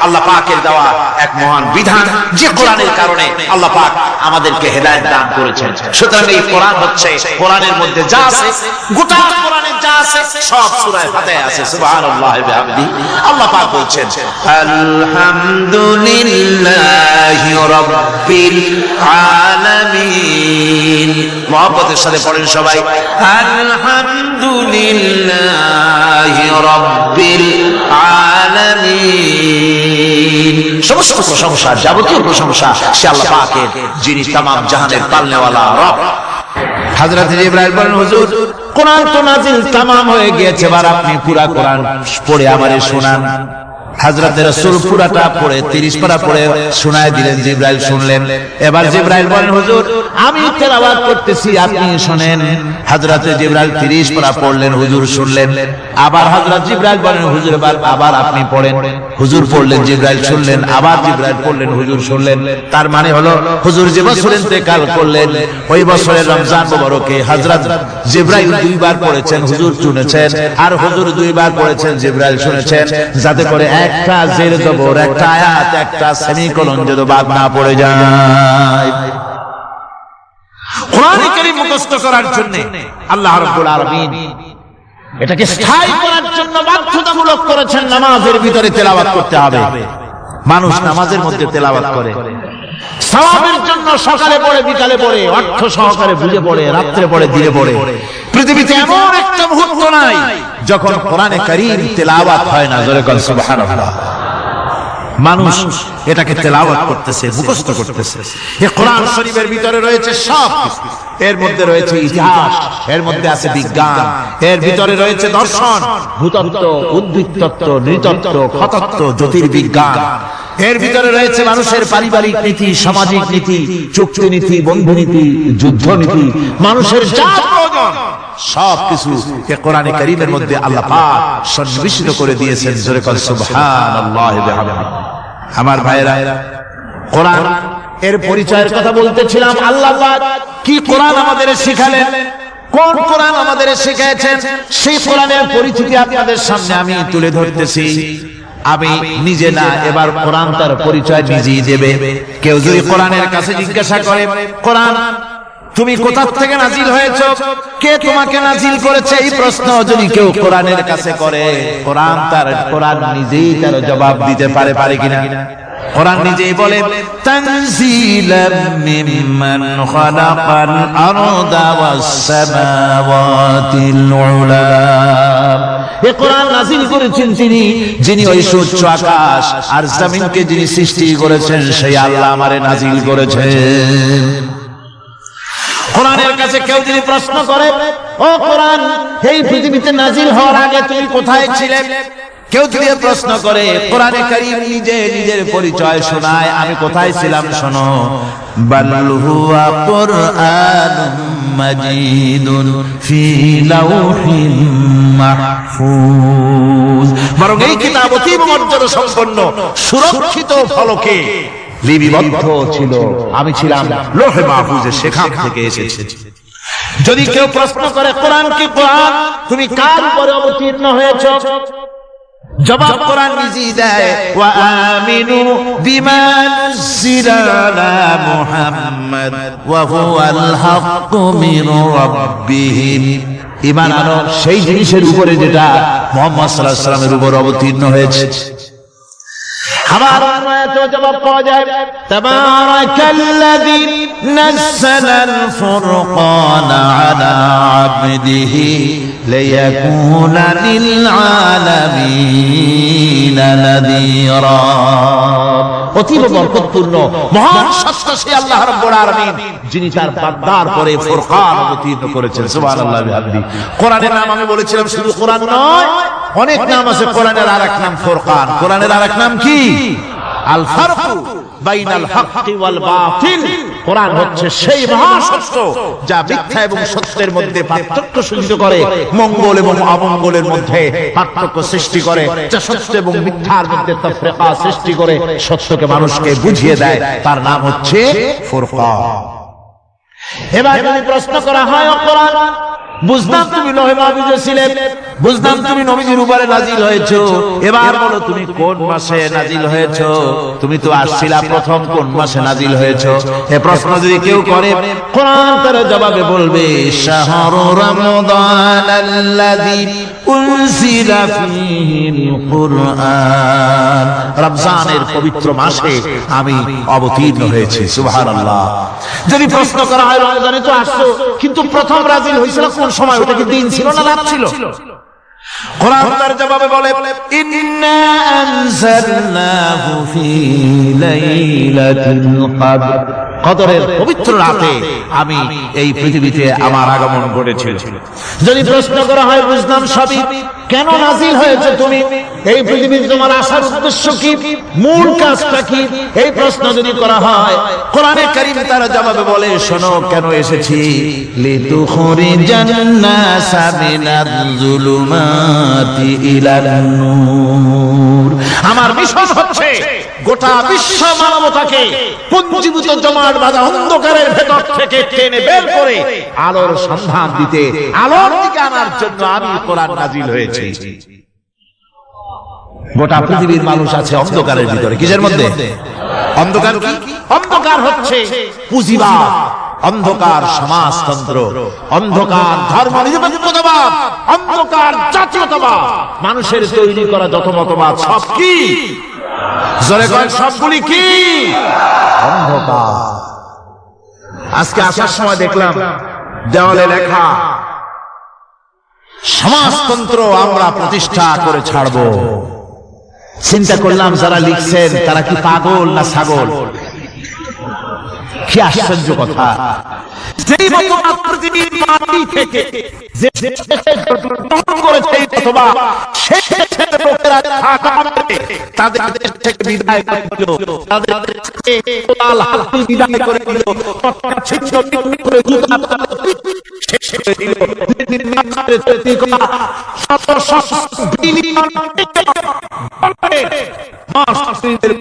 Speaker 1: আল্লাহ পাকের দেওয়া এক মহান বিধান, যে কোরআনের কারণে আল্লাহ পাক আমাদেরকে হেদায়েত দান করেছেন। সুতরাং এই কোরআন হচ্ছে, কোরআনের মধ্যে যা আছে, গোটা কোরআনে যা আছে সব সূরা ফাতিহায় আছে। সুবহানাল্লাহি ওয়া বিহামদিহি। আল্লাহ পাক বলছেন আলহামদুলিল্লাহি রাব্বিল আলামিন। মুহাব্বতের সাথে পড়েন সবাই, আলহামদুলিল্লাহি রাব্বিল আলামিন। সমস্ত প্রশংসা, যাবতীয় প্রশংসা সে আল্লাহ পাকের, যিনি তামাম জাহানের পালনেওয়ালা রব। হযরত জিবরাইল বলেন, হুজুর কোরআন তো নাজিল তামাম হয়ে গিয়েছে, এবার আপনি পুরা কোরআন পড়ে আমারে শোনান। হযরত রাসূল পুরাটা পড়ে 30 পারা পড়ে শোনায় দিলেন। জিবরাইল শুনলেন। এবার জিবরাইল বলেন, হুজুর আমি তেলাওয়াত করতেছি, আপনি শুনেন। হযরত জিবরাইল 30 পারা পড়লেন, হুজুর শুনলেন। আবার হযরত জিবরাইল বলেন, হুজুর আবার আপনি পড়েন। হুজুর পড়লেন, জিবরাইল শুনলেন। আবার জিবরাইল পড়লেন, হুজুর শুনলেন। তার মানে হলো হুজুর যে বছর ইন্তেকাল করলেন, ওই বছরের রমজান মুবারকে হযরত জিবরাইল 2 বার পড়েছেন, হুজুর শুনেছেন। আর হুজুর 2 বার পড়েছেন, জিবরাইল শুনেছেন, যাতে করে একটা জের জবর, একটা আয়াত, একটা সেমিকোলন যেন বাদ না পড়ে যায়। কোরআন কারীম মুখস্থ করার জন্য আল্লাহ রাব্বুল আলামিন এটাকে স্থায়ী করার জন্য বাধ্যতামূলক করেছেন, নামাজের ভিতরে তেলাওয়াত করতে হবে। মানুষ নামাজের মধ্যে তেলাওয়াত করে সওয়াবের জন্য, সকালে পড়ে, বিকালে পড়ে, অর্থ সহকারে বুঝে পড়ে, রাত্রে পড়ে, দিনে পড়ে। পৃথিবীতে এমন একটা মুহূর্ত নাই যখন কোরআনে কারীম তেলাওয়াত হয় না। জোরে বলেন সুবহানাল্লাহ। মানুষ এটাকে তেলাওয়াত করতেছে, মুখস্থ করতেছে। এই কোরআন শরীফের ভিতরে রয়েছে সব কিছু। এর মধ্যে রয়েছে ইতিহাস, এর মধ্যে আছে বিজ্ঞান, এর ভিতরে রয়েছে দর্শন, ভূতত্ত্ব, উদ্ভিদতত্ত্ব, নৃতত্ত্ব, খতত্ত্ব, জ্যোতির্বিজ্ঞান। এর ভিতরে রয়েছে মানুষের পারিবারিক নীতি, সামাজিক নীতি, চুক্তি নীতি, বন্ধু নীতি, যুদ্ধ নীতি, মানুষের যা প্রয়োজন সবকিছু এই কোরআনে কারীমের মধ্যে আল্লাহ পাক সন্নিবেশিত করে দিয়েছেন। জোরে বলেন সুবহানাল্লাহি ওয়া বিহামদিহি। আমার ভাইরা, কোরআন এর পরিচয়ের কথা বলতেছিলাম। আল্লাহ পাক কি কোরআন আমাদের শিখালেন, কোন কোরআন আমাদের শিখিয়েছেন, সেই কোরআনের পরিচিতি আপনাদের সামনে আমি তুলে ধরতেছি। আমি নিজে না, এবার কোরআন তার পরিচয় নিজেই দেবে। কেউ যদি কোরআনের কাছে জিজ্ঞাসা করে, কোরআন তুমি কোথা থেকে নাজিল হয়েছো, কে তোমাকে নাজিল করেছে, এই প্রশ্ন যদি কেউ কোরআনের কাছে করে, কোরআন নিজেই তার জবাব দিতে পারে কিনা? কোরআন নিজেই বলে, তানজিলাম মিম্মান খালাকাল আরদা ওয়াস সামাওয়াতিল উলা। এই কোরআন নাজিল করেছেন তিনি, যিনি ওই সুউচ্চ আকাশ আর জমিনকে যিনি সৃষ্টি করেছেন, সেই আল্লাহ আমারে নাজিল করেছেন। কোরআনের কাছে কেউ যদি প্রশ্ন করে, ও কোরআন এই পৃথিবীতে নাজিল হওয়ার আগে তুমি কোথায় ছিলে, কেউ যদি প্রশ্ন করে, কোরআনে কারীম নিজে নিজের পরিচয় শোনায়, আমি কোথায় ছিলাম শোনো। বাল হুয়া কুরআনুম মাজিদুন ফি লাউহিন মাহফুজ। বরং এই কিতাব অতি মর্যাদা সম্পন্ন, সুরক্ষিত ফলকে লিপিবদ্ধ ছিল, আমি ছিলাম লৌহে মাহফুজে, সেখান থেকে এসেছে। যদি কেউ প্রশ্ন করে, কোরআন কি, কোরআন তুমি কার উপরে অবতীর্ণ হয়েছো, জবাব কোরআন নিজেই দেয়, ওয়া আমিনু বিমা নুজিলা আলা মুহাম্মাদ ওয়া হুয়াল হাক্কু মির রাব্বিহিম। ঈমান আনো সেই জিনিসের উপরে যেটা মুহাম্মদ সাল্লাল্লাহু আলাইহি ওয়াসাল্লামের উপর অবতীর্ণ হয়েছে। আমার আয়াতে জবাব পাওয়া যায়, তাবারাকাল্লাযী নাযালাল ফুরকানা আলা আবদিহি লিয়াকুনা লিল আলামিনা নাযীরা। অতীব বরকতপূর্ণ মহান সত্য সেই আল্লাহ রাব্বুল আলামিন, যিনি তার বান্দার পরে ফুরকান অবতীর্ণ করেছেন। সুবহানাল্লাহি ওয়া বিহামদিহি। কোরআনের নাম আমি বলেছিলাম শুধু কোরআন নয়, অনেক নাম আছে। কোরআনের আরেক নাম ফুরকান। কোরআনের আরেক নাম কি? আল ফারকু বাইনাল হক ওয়াল বাতিল। কোরআন হচ্ছে সেই মহাসত্য যা মিথ্যা এবং সত্য সত্যের মধ্যে পার্থক্য সৃষ্টি করে, মঙ্গল এবং অমঙ্গলের মধ্যে পার্থক্য সৃষ্টি করে, যা সত্য এবং মিথ্যার মধ্যে তাফরিকা সৃষ্টি করে, সত্যকে মানুষকে বুঝিয়ে দেয়, তার নাম হচ্ছে ফুরকান। এবার যদি প্রশ্ন করা হয় কোরআন, বুঝলাম তুমি লৌহে মাহফুজে ছিলে, বুঝলাম তুমি নবীজির উপরে নাজিল হয়েছো, এবার বলো তুমি কোন মাসে নাজিল হয়েছো? তুমি তো আসছিলা প্রথম, কোন মাসে নাজিল হয়েছো? এই প্রশ্ন যদি কেউ করে, কোরআন তার জবাবে বলবে শাহরু রমাদানাল্লাযী উনজিলা ফীহিল কুরআন, রমজানের পবিত্র মাসে আমি অবতীর্ণ হয়েছি। সুবহানাল্লাহ। যদি প্রশ্ন করা হয় রমজানে তো আসছো, কিন্তু প্রথম নাজিল হয়েছিল কোন সময়? ওটা কি দিন ছিল না রাত ছিল? কোরআন তার জবাবে বলে ইন্না আনজালনাহু ফি লাইলাতিল কদর, কদরের পবিত্র রাতে আমি এই পৃথিবীতে আমার আগমন ঘটেছিল। যদি প্রশ্ন করা হয় বুঝলাম সবই, কেন নাজিল হয়েছে তুমি? এই পৃথিবীতে তোমার আসার উদ্দেশ্য কি? মূল কাজটা কি? এই প্রশ্ন যদি করা হয়, কোরআনে কারীম তার জবাবে বলে শোনো কেন এসেছি, লিতুখরিজান নাসা মিনাল যুলুমাতি ইলান নূর। আমার মিশন হচ্ছে গোটা বিশ্ব মানবতাকে পুঞ্জীভূত জমাট বাঁধা অন্ধকারের ভেতর থেকে টেনে বের করে আলোর সন্ধান দিতে, আলোর দিকে আনার জন্য আমি কোরআন নাজিল হয়েছি। গোটা পৃথিবীর মানুষ আছে অন্ধকারের ভিতরে। কিসের মধ্যে? অন্ধকার কি? অন্ধকার হচ্ছে পুঁজিবাদ, অন্ধকার সমাজতন্ত্র, অন্ধকার ধর্ম নিরপেক্ষতাবাদ, অন্ধকার জাতীয়তাবাদ, মানুষের তৈরি করা যত মতবাদ সব কি? জোরে কয়েক সবগুলি কি? অন্ধকার। আজকে আসার সময় দেখলাম দেওয়ালে লেখা সমাজতন্ত্র আমরা প্রতিষ্ঠা করে ছাড়বো। চিন্তা করলাম যারা লিখছেন তারা কি পাগল না ছাগল? কি আশ্চর্য কথা! যেই মতবাদ পৃথিবীর মাটি থেকে যে গ্রহণ করেছে এই মতবাদ, সেই দেশের লোকেরা তাদের দেশ থেকে বিদায় করে দিল, তাদের দেশকে লাল হাতি বিদায় করে দিল, ছিন্ন ভিন্ন করে জুতা শেষ করে দিল।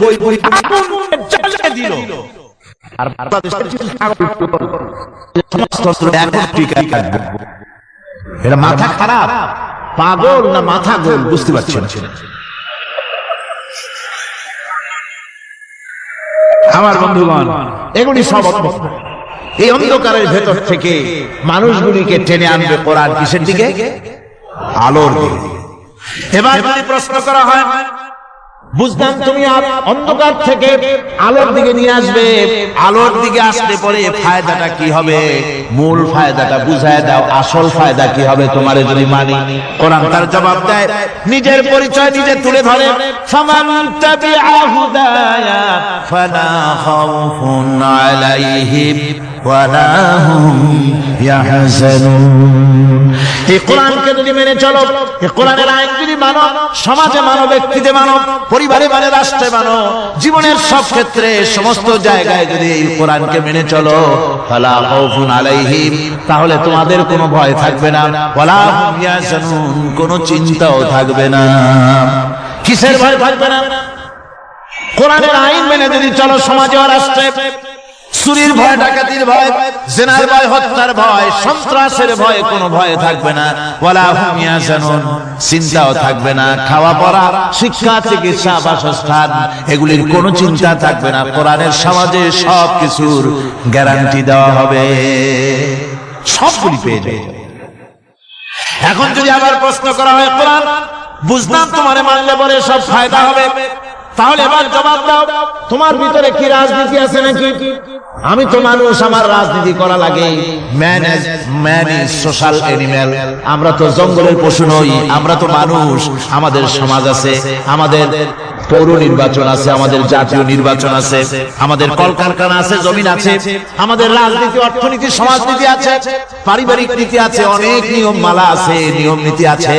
Speaker 1: বই বই আগুন জ্বালিয়ে দিল। আর বাংলাদেশের এটা মাথা খারাপ, পাগল না মাথা গোল বুঝতে পারছেন? আমার বন্ধুগণ, এগুলি সব এই অন্ধকারের ভেতর থেকে মানুষগুলিকে টেনে আনবে কোরআন কিসের দিকে? আলোর দিকে। এবার যদি প্রশ্ন করা হয় বুঝলাম তুমি অন্ধকার থেকে আলোর দিকে নিয়ে আসবে, আলোর দিকে আসলে পরে ফায়দাটা কি হবে? মূল ফায়দাটা বুঝায় দাও, আসল ফায়দা কি হবে তোমারে যদি মানি? কোরআন তার জবাব দেয়, নিজের পরিচয় নিজে তুলে ধরে, ফামান তাবিআ হুদায়া ফালা খাউফুন আলাইহিম ওয়ালা হুম ইয়াহজানুন। এই কোরআনকে যদি মেনে চলো, এই কোরআনের আইন যদি মানো, সমাজে মানো, ব্যক্তিতে মানো, পরিবারে মানে, রাষ্ট্রে মানো, জীবনের সব ক্ষেত্রে সমস্ত জায়গায় যদি এই কোরআনকে মেনে চলো, ফালা খাউফুন আলাইহিম, তাহলে তোমাদের কোনো ভয় থাকবে না, ওয়ালা হুম ইয়াহজানুন, কোনো চিন্তাও থাকবে না। কিসের ভয় থাকবে না? কোরআনের আইন মেনে যদি চলো সমাজে ও রাষ্ট্রে, চুরির ভয়, ডাকাতির ভয়, জিনার ভয়, হত্যার ভয়, সন্ত্রাসের ভয় কোনো ভয় থাকবে না, ওয়ালা হুম ইয়াহজানুন, চিন্তাও থাকবে না। খাওয়া পড়া, শিক্ষা, চিকিৎসা, বাসস্থান, এগুলির কোনো চিন্তা থাকবে না। কোরআনের সমাজে সব কিছুর গ্যারান্টি দেওয়া হবে, সবগুলি পেয়ে যাবে। এখন যদি আবার প্রশ্ন করা হয় কোরআন বুঝলাম তোমারে মানলে পরে সব ফায়দা হবে, তাহলে এবার জবাব দাও, তোমার ভিতরে কি রাজনীতি আছে নাকি? আমি তো মানুষ, আমার রাজনীতি করা লাগে। ম্যান ইজ সোশ্যাল অ্যানিমেল, আমরা তো জঙ্গলের পশু নই, আমরা তো মানুষ। আমাদের সমাজ আছে, আমাদের পৌর নির্বাচন আছে, আমাদের জাতীয় নির্বাচন আছে, আমাদের কলকারখানা আছে, জমিন আছে, আমাদের রাজনীতি, অর্থনীতি, সমাজনীতি আছে, পারিবারিক নীতি আছে, অনেক নিয়ম মালা আছে, নিয়ম নীতি আছে।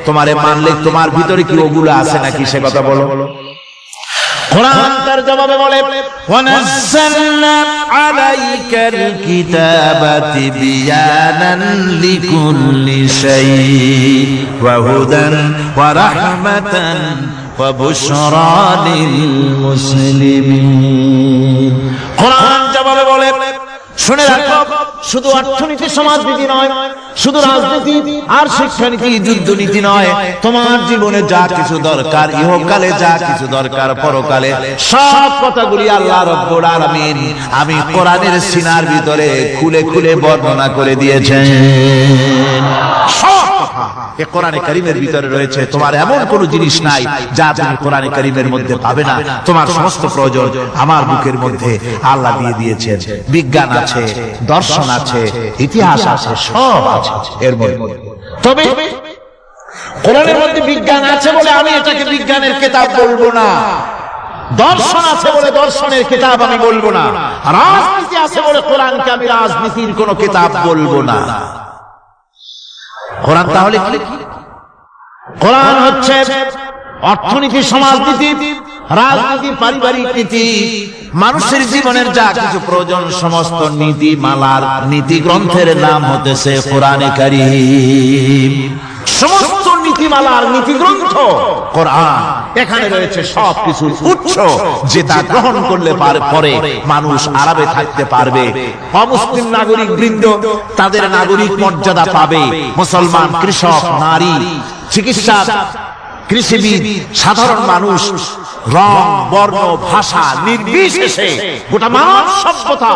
Speaker 1: তোমারে মানলে তোমার ভিতরে কি ওগুলো আছে নাকি সে কথা বলো। কোরআন তার জবাবে বলে
Speaker 2: ونزلنا عليك الكتاب تبيانا لكل شيء وهدى ورحمة وبشرى للمسلمين
Speaker 1: কোরআন জবাবে বলে শুনে রাখো, শুধু অর্থনীতি সমাজনীতি নয়, শুধু রাজনীতি আর শিক্ষানীতি যুদ্ধনীতি নয়, তোমার জীবনে যা কিছু দরকার, ইহকালে যা কিছু দরকার, পরকালে সব কথাগুলি আল্লাহ রাব্বুল আলামিন আমি কোরআনের সিনার ভিতরে খুলে খুলে বর্ণনা করে দিয়েছেন। সব কথা এই কোরআনে কারীমের ভিতরে রয়েছে। তোমার এমন কোন জিনিস নাই যা তুমি কোরআনে কারীমের মধ্যে পাবে না। তোমার সমস্ত প্রয়োজন আমার বুকের মধ্যে আল্লাহ দিয়ে দিয়েছেন। বিজ্ঞান আছে, দর্শন আছে, ইতিহাস আছে, সব আছে এর মধ্যে। তবে কোরআনের মধ্যে বিজ্ঞান আছে বলে আমি এটাকে বিজ্ঞানের কিতাব বলবো না, দর্শন আছে বলে দর্শনের কিতাব আমি বলবো না, রাজনীতি আছে বলে কোরআনকে আমি রাজনীতির কোন কিতাব বলবো না। কোরআন তাহলে কি? কোরআন হচ্ছে অর্থনীতি, সমাজনীতি, রাজনীতি, পারিবারিক নীতি, মানুষের জীবনের যা কিছু প্রয়োজন সমস্ত নীতি মালার নীতি গ্রন্থের নাম হতেছে কোরআনে কারীম। সমস্ত নীতিমালার নীতি গ্রন্থ কোরআন। এখানে রয়েছে সবকিছুর উৎস, যেটা গ্রহণ করলে পরে মানুষ আরামে থাকতে পারবে। অমুসলিম নাগরিক বৃন্দ তাদের নাগরিক মর্যাদা পাবে। মুসলমান, কৃষক, নারী, চিকিৎসা, কৃষিবিদ, সাধারণ মানুষ, রং, বর্ণ, ভাষা নির্বিশেষে গোটা মানব সভ্যতা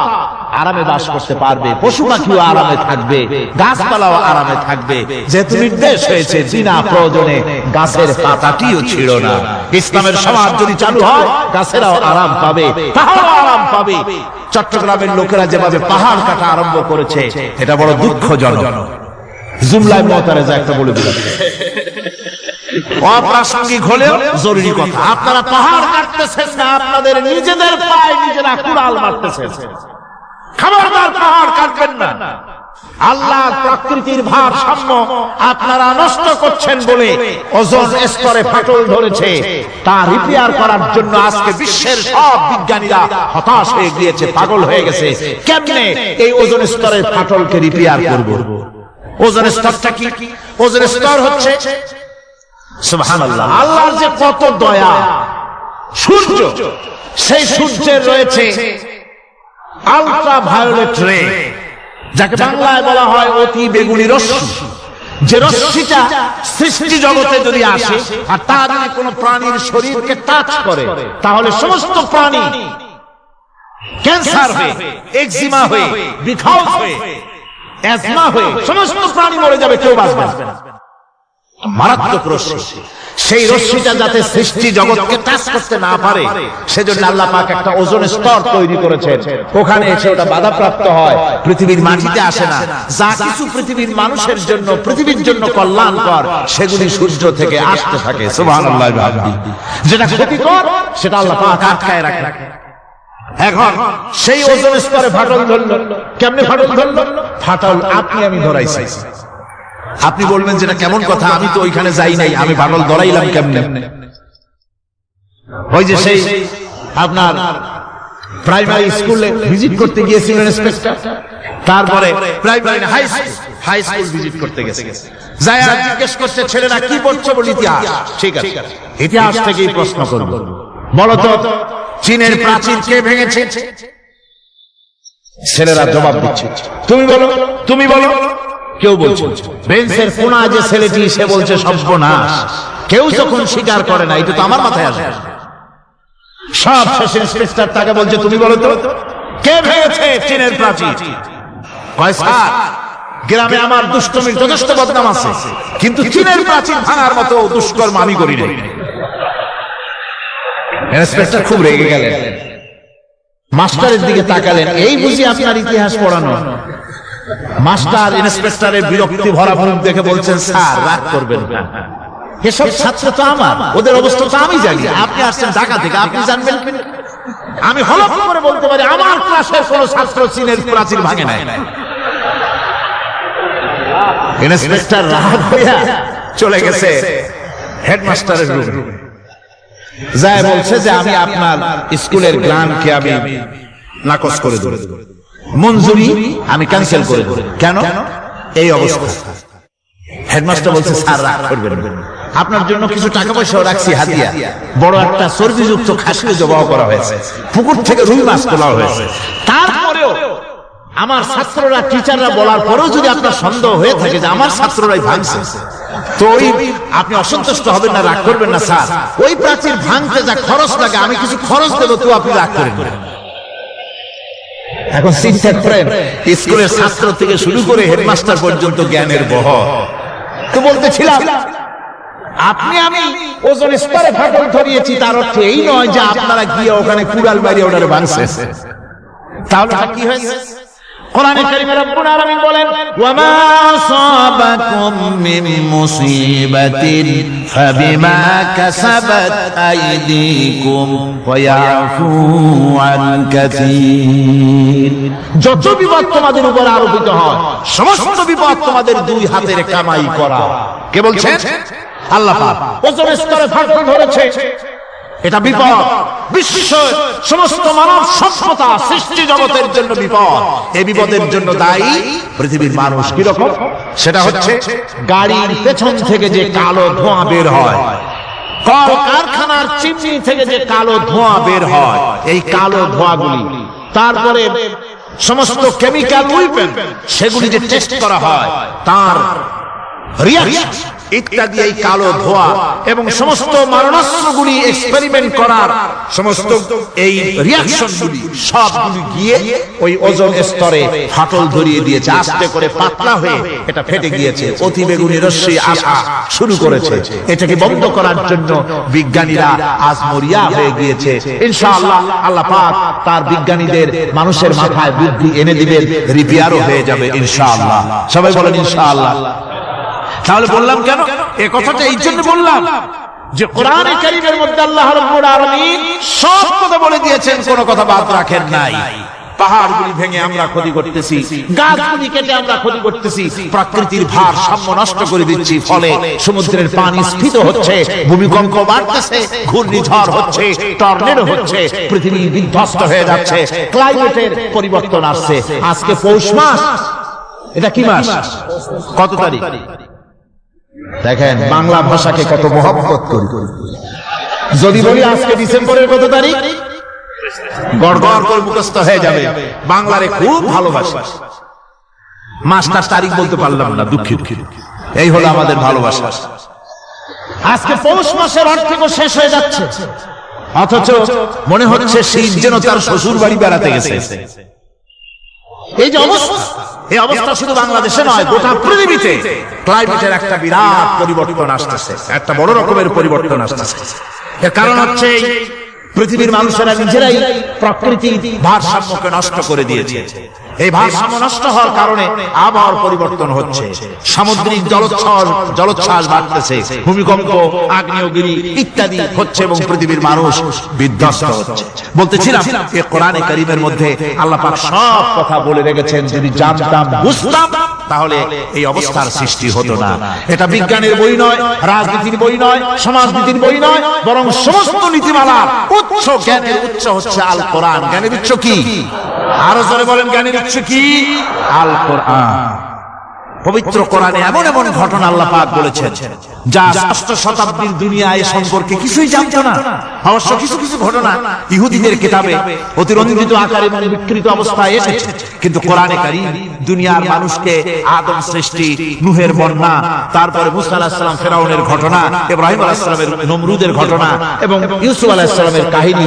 Speaker 1: আরামে বাস করতে পারবে। পশু পাখিও আরামে থাকবে, গাছপালাও আরামে থাকবে। যেহেতু নির্দেশ হয়েছে বিনা প্রয়োজনে গাছের পাতাটিও ছিল না। ইসলামের সমাজ যদি চালু হয় গাছেরাও আরাম পাবে, পাহাড়ও আরাম পাবে। চট্টগ্রামের লোকেরা যেভাবে পাহাড় কাটা আরম্ভ করেছে এটা বড় দুঃখজনক। জুমলায় মতারেজা একটা বলে দিলাম, অপ্রাসঙ্গিক হলেও জরুরি কথা। আপনারা পাহাড় কাটতেছেন না, আপনাদের নিজেদের পায়ে নিজেরা কুড়াল মারতেছেন। খবরদার পাহাড় কাটবেন না। আল্লাহ প্রকৃতির ভারসাম্য আপনারা নষ্ট করছেন বলে ওজোন স্তরে ফাটল ধরেছে। তা রিপেয়ার করার জন্য আজকে বিশ্বের সব বিজ্ঞানীরা হতাশ হয়ে গিয়েছে, পাগল হয়ে গেছে। কেমনে এই ওজোন স্তরের ফাটলকে রিপেয়ার করব? ওজোন স্তরটা কি? ওজোন স্তর হচ্ছে সুবহানাল্লাহ, আল্লাহর যে কত দয়া। সূর্য, সেই সূর্যের রয়েছে আলট্রা ভায়োলেট রে, যাকে বাংলায় বলা হয় অতি বেগুনি রশ্মি। যে রশ্মিটা সৃষ্টি জগতে যদি আসে আর তা যদি কোনো প্রাণীর শরীরকে টাচ করে তাহলে সমস্ত প্রাণী ক্যান্সার হয়ে, এক্সিমা হয়ে, বিখাউস হয়ে, অ্যাজমা হয়ে সমস্ত প্রাণী মরে যাবে, কেউ বাঁচবে না। মারাত্মক রশ্মি। সেই রশ্মিটা যাতে সৃষ্টি জগৎকে টাচ করতে না পারে সেজন্য আল্লাহ পাক একটা ওজোন স্তর তৈরি করেছেন। ওখানে এসে ওটা বাধাপ্রাপ্ত হয়, পৃথিবীর মাটিতে আসে না। যা কিছু পৃথিবীর মানুষের জন্য, পৃথিবীর জন্য কল্যাণকর সেগুলি সূর্য থেকে আসতে থাকে। সুবহানাল্লাহ। যেটা ক্ষতিকর সেটা আল্লাহ পাক আটকায় রাখে। এখন সেই ওজোন স্তরে ফাটল ধরল। কেমনে ফাটল ধরল? ফাটল আপনি আমি ধরাইছি। আপনি বলবেন যেটা কেমন কথা, আমি তো ওইখানে যাই নাই, আমি ফাটল ধরাইলাম কেমনে? ওই যে সেই আপনার প্রাইমারি স্কুলে ভিজিট করতে গিয়েছিলেন ইন্সপেক্টর, তারপরে প্রাইমারি হাই স্কুল ভিজিট করতে গেছে, যাই আর জিজ্ঞেস করছে ছেলেরা কি পড়ছে? বলি ইতিহাস। ঠিক আছে, ইতিহাস থেকেই প্রশ্ন করব। বলো তো চীনের প্রাচীর কে ভেঙেছে? ছেলেরা জবাব দিচ্ছে তুমি বলো, তুমি বলো। কেউ বলছে বেঞ্চের কোনা যে ছেলেটি সে বলছে সর্বনাশ। কেউ যখন স্বীকার করে না, এটা তো আমার মাথায় আসে। সব শেষে ইন্সপেক্টর তাকে বলছে তুমি বলো তো কে ভেঙেছে চীনের প্রাচীর? কয় স্যার, গ্রামে আমার দুষ্টমির যথেষ্ট বদনাম আছে, কিন্তু চীনের প্রাচীর ভাঙার মতো দুষ্কর্ম আমি করি নাই। ইন্সপেক্টর খুব রেগে গেলেন, মাস্টারের দিকে তাকালেন, এই বুঝি আপনার ইতিহাস পড়ানো? মাস্টার ইন্সপেক্টরের বিরক্তি ভরা মুখ দেখে বলছেন স্যার রাগ করবেন না, এসব ছাত্র তো আমার, ওদের অবস্থা তো আমি জানি। আপনি আসছেন ঢাকা থেকে, আপনি জানবেন? আমি হলফ করে বলতে পারি আমার ক্লাসের কোন ছাত্র চীনের প্রাচীর ভাঙে নাই। ইন্সপেক্টর রাগ হইয়া চলে গেছে হেডমাস্টারের রুমে।
Speaker 2: যায় বলছে যে আমি আপনার স্কুলের গ্রান্টকে আমি নাকচ করে দেব, মঞ্জুরি আমি ক্যান্সেল করে দেব। কেন? এই অবস্থা। হেডমাস্টার বলছে স্যার রাগ করবেন না, আপনার জন্য কিছু টাকা পয়সাও রাখছি হাতিয়া, বড় একটা চর্বিযুক্ত খাসি জবাহ করা হয়েছে, পুকুর থেকে রুই মাছ তোলা হয়েছে। তারপরেও আমার ছাত্ররা টিচাররা বলার পরেও যদি আপনার সন্দেহ হয়ে থাকে যে আমার ছাত্ররাই ভাঙছে, তো আপনি অসন্তুষ্ট হবেন না, রাগ করবেন না স্যার, ওই প্রাচীর ভাঙতে যা খরচ লাগে আমি কিছু খরচ দেবো, তো আপনি রাগ করেন না। এখন চিন্তা করেন, স্কুলের ছাত্র থেকে শুরু করে হেডমাস্টার পর্যন্ত জ্ঞানের বহর। তো বলতেছিলাম আপনি আমি ওজন স্তরে ফাটল ধরিয়েছি, তার অর্থ এই নয় যে আপনারা গিয়ে ওখানে কুড়াল বাইরে ওটারে ভাঙছেন। তাহলে কি হয়েছে? কোরআনে কারীমে রব্বুল আলামিন বলেন, ওয়ামা আসাবাকুম মিন মুসিবাতিন ফাবিমা কাসাবাত আইদিকুম ওয়া ইয়াফু আন কাসীর। যত বিপদ তোমাদের উপর আরোপিত হয়, সমস্ত বিপদ তোমাদের দুই হাতের কামাই করা। কে বলছেন? আল্লাহ পাক। ওজন স্তরে ফাটল ধরেছে, এটা বিপদ, বিশ্ব সমস্ত মানব সভ্যতা সৃষ্টি জগতের জন্য বিপদ। এই বিপদের জন্য দায়ী পৃথিবীর মানুষ। কিরকম? সেটা হচ্ছে গাড়ির পেছন থেকে যে কালো ধোঁয়া বের হয়, কল কারখানার চিমনি থেকে যে কালো ধোঁয়া বের হয়, এই কালো ধোঁয়াগুলি, তারপরে সমস্ত কেমিক্যাল উইপেন সেগুলি যে টেস্ট করা হয়, তার রিয়াকশন ইত্যাদি, এই কালো ধোঁয়া এবং সমস্ত মারণাস্ত্রগুলি এক্সপেরিমেন্ট করার সমস্ত এই রিয়াকশনগুলি সবগুলি গিয়ে ওই ওজোন স্তরে ফাটল ধরিয়ে দিয়েছে। আস্তে করে পাতলা হয়ে এটা ফেটে গিয়েছে, অতি বেগুনি রশ্মি আসা শুরু করেছে। এটাকে বন্ধ করার জন্য বিজ্ঞানীরা আজ মরিয়া হয়ে গিয়েছে। ইনশাআল্লাহ আল্লাহ পাক তার বিজ্ঞানীদের মানুষের মাথায় বুদ্ধি এনে দিবেন, রিপেয়ারও হয়ে যাবে ইনশাআল্লাহ। সবাই বলেন ইনশাআল্লাহ। তাহলে বললাম কেন এই কথাটা? এই জন্য বললাম যে কোরআনে কারীমের মধ্যে আল্লাহ রাব্বুল আলামিন সব কথা বলে দিয়েছেন, কোনো কথা বাদ রাখেন নাই। পাহাড়গুলি ভেঙে আমরা ক্ষতি করতেছি, গাছগুলি কেটে আমরা ক্ষতি করতেছি, প্রকৃতির ভারসাম্য নষ্ট করে দিচ্ছি, ফলে সমুদ্রের পানি স্ফীত হচ্ছে, ভূমিকম্প বাড়তেছে, ঘূর্ণিঝড় হচ্ছে, টর্নেডো হচ্ছে, পৃথিবী বিধ্বস্ত হয়ে যাচ্ছে, ক্লাইমেটের পরিবর্তন আসছে। আজকে পৌষ মাস, এটা কি মাস? কত তারিখ? দেখেন বাংলা ভাষাকে কত মহব্বত করি। যদি বলি আজকে ডিসেম্বরের কত তারিখ, গড়গড় করে মুখস্থ হয়ে যাবে। বাংলারে খুব ভালোবাসি, মাসটার তারিখ বলতে পারলাম না, দুঃখিত। এই হলো আমাদের ভালোবাসা। আজকে পৌষ মাসের অর্থেও শেষ হয়ে যাচ্ছে, অথচ মনে হচ্ছে শীত যেন তার শ্বশুর বাড়ি বেড়াতে গেছে। এই যে অবস্থা, এই অবস্থা শুধু বাংলাদেশে নয়, গোটা পৃথিবীতে ক্লাইমেটের একটা বিরাট পরিবর্তন আসতেছে, একটা বড় রকমের পরিবর্তন আসতেছে। এর কারণ হচ্ছে পৃথিবীর মানুষেরা নিজেরাই প্রকৃতির ভারসাম্যকে নষ্ট করে দিয়েছে। এই ভারসাম্য নষ্ট হওয়ার কারণে আবহাওয়ার পরিবর্তন হচ্ছে, সামুদ্রিক জলোচ্ছ্বাস বাড়তেছে, ভূমিকম্প, আগ্নেয়গিরি ইত্যাদি হচ্ছে এবং পৃথিবীর মানুষ বিধ্বস্ত হচ্ছে। বলতেছিলাম এই কোরআনে কারীমের মধ্যে আল্লাহ পাক সব কথা বলে রেখেছেন, যদি জানতাম বুঝতাম তাহলে এই অবস্থার সৃষ্টি হতো না। এটা বিজ্ঞানের বই নয়, রাজনীতির বই নয়, সমাজনীতির বই নয়, বরং সমস্ত নীতিমালার উৎস, জ্ঞানের উৎস হচ্ছে আল কোরআন। জ্ঞানের উৎস কি? আরো জোরে বলেন, জ্ঞানের উৎস কি? আল কোরআন। পবিত্র কোরআনে এমন এমন ঘটনা আল্লাহ পাক বলেছেন যা ষষ্ঠ শতাব্দীর দুনিয়া এ সম্পর্কে কিছুই জানতো না। অবশ্য কিছু কিছু ঘটনা ইহুদিদের কিতাবে অতিরঞ্জিত আকারে এবং বিকৃত অবস্থায় এসেছে, কিন্তু কোরআনে কারীম দুনিয়ার মানুষকে আদম সৃষ্টি, নূহের বন্যা, তারপরে মুসা আলাইহিস সালাম ফেরাউনের ঘটনা, ইব্রাহিম আলাইহিস সালামের নমরুদের ঘটনা এবং ইউসুফ আলাইহিস সালামের কাহিনী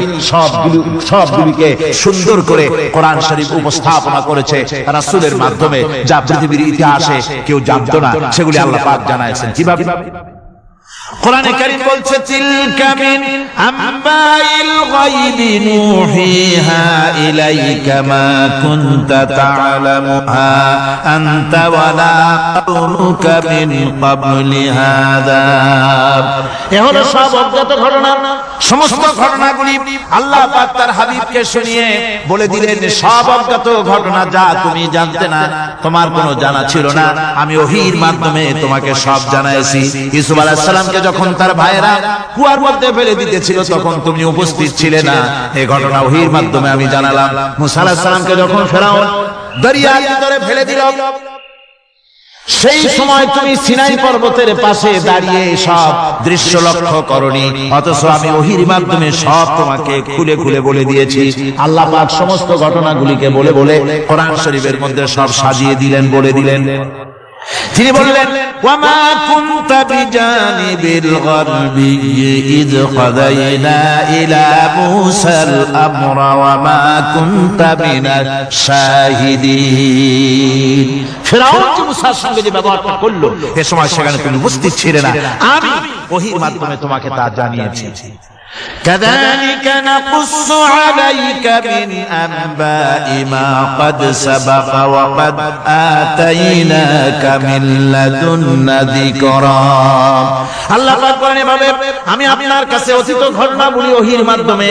Speaker 2: সবগুলিকে সুন্দর করে কোরআন শরীফ উপস্থাপনা করেছে রাসূলের মাধ্যমে, যা পৃথিবীর ইতিহাসে কেউ জানতো না, সেগুলি আল্লাহ পাক জানাইছেন। কিভাবে? কোরআনে কারীম বলছে, তিলকা মিন আম্বাইল গায়বি নূহিহা ইলাইকা মা কুনতা তা'লামুহা আনতা ওয়ালা কওমুকা মিন ক্বাবলি হাযা। এ হলো সব অজ্ঞাত ঘটনা, সমস্ত ঘটনাগুলি আল্লাহ পাক তার হাবিবকে শুনিয়ে বলে দিলেন, সব অজ্ঞাত ঘটনা যা তুমি জানতে না, তোমার কোনো জানা ছিল না, আমি ওহীর মাধ্যমে তোমাকে সব জানাইছি। ইউসুফ আলাইহিস সালামকে যখন তার ভাইরা কুয়ার মধ্যে ফেলে দিতেছিল তখন তুমি উপস্থিত ছিলে না, এই ঘটনা ওহীর মাধ্যমে আমি জানালাম। মুসা আলাইহিস সালামকে যখন ফেরাউন দরিয়ার ভিতরে ফেলে দিল, সেই সময় তুমি সিনাই পর্বতের পাশে দাঁড়িয়ে সব দৃশ্য লক্ষ্য করনি, অথচ আমি ওহীর মাধ্যমে সব তোমাকে খুলে খুলে বলে দিয়েছি। আল্লাহ পাক সমস্ত ঘটনাগুলিকে বলে বলে কোরআন শরীফের মধ্যে সব সাজিয়ে দিলেন, বলে দিলেন। তিনি বললেন, ওয়ামা কুনতা বিজানিবিল গারবি ইয কাদাইনা ইলা মুসাল আমরা ওয়ামা কুনতা মিনাশ শাহিদিন। ফিরআউন যে মুসার সঙ্গে যে ব্যবহারটা করলো, এ সময় সেখানে তুমি উপস্থিত ছিলে না, আমি ওহীর মাধ্যমে তোমাকে তা জানিয়েছি। كذلك نقص عليك من أنباء ما قد سبق وقد آتيناك من لدنا ذكرا। আল্লাহ পাক বলেন, এভাবে আমি আপনার কাছে অতীত ঘটনাগুলি ওহীর মাধ্যমে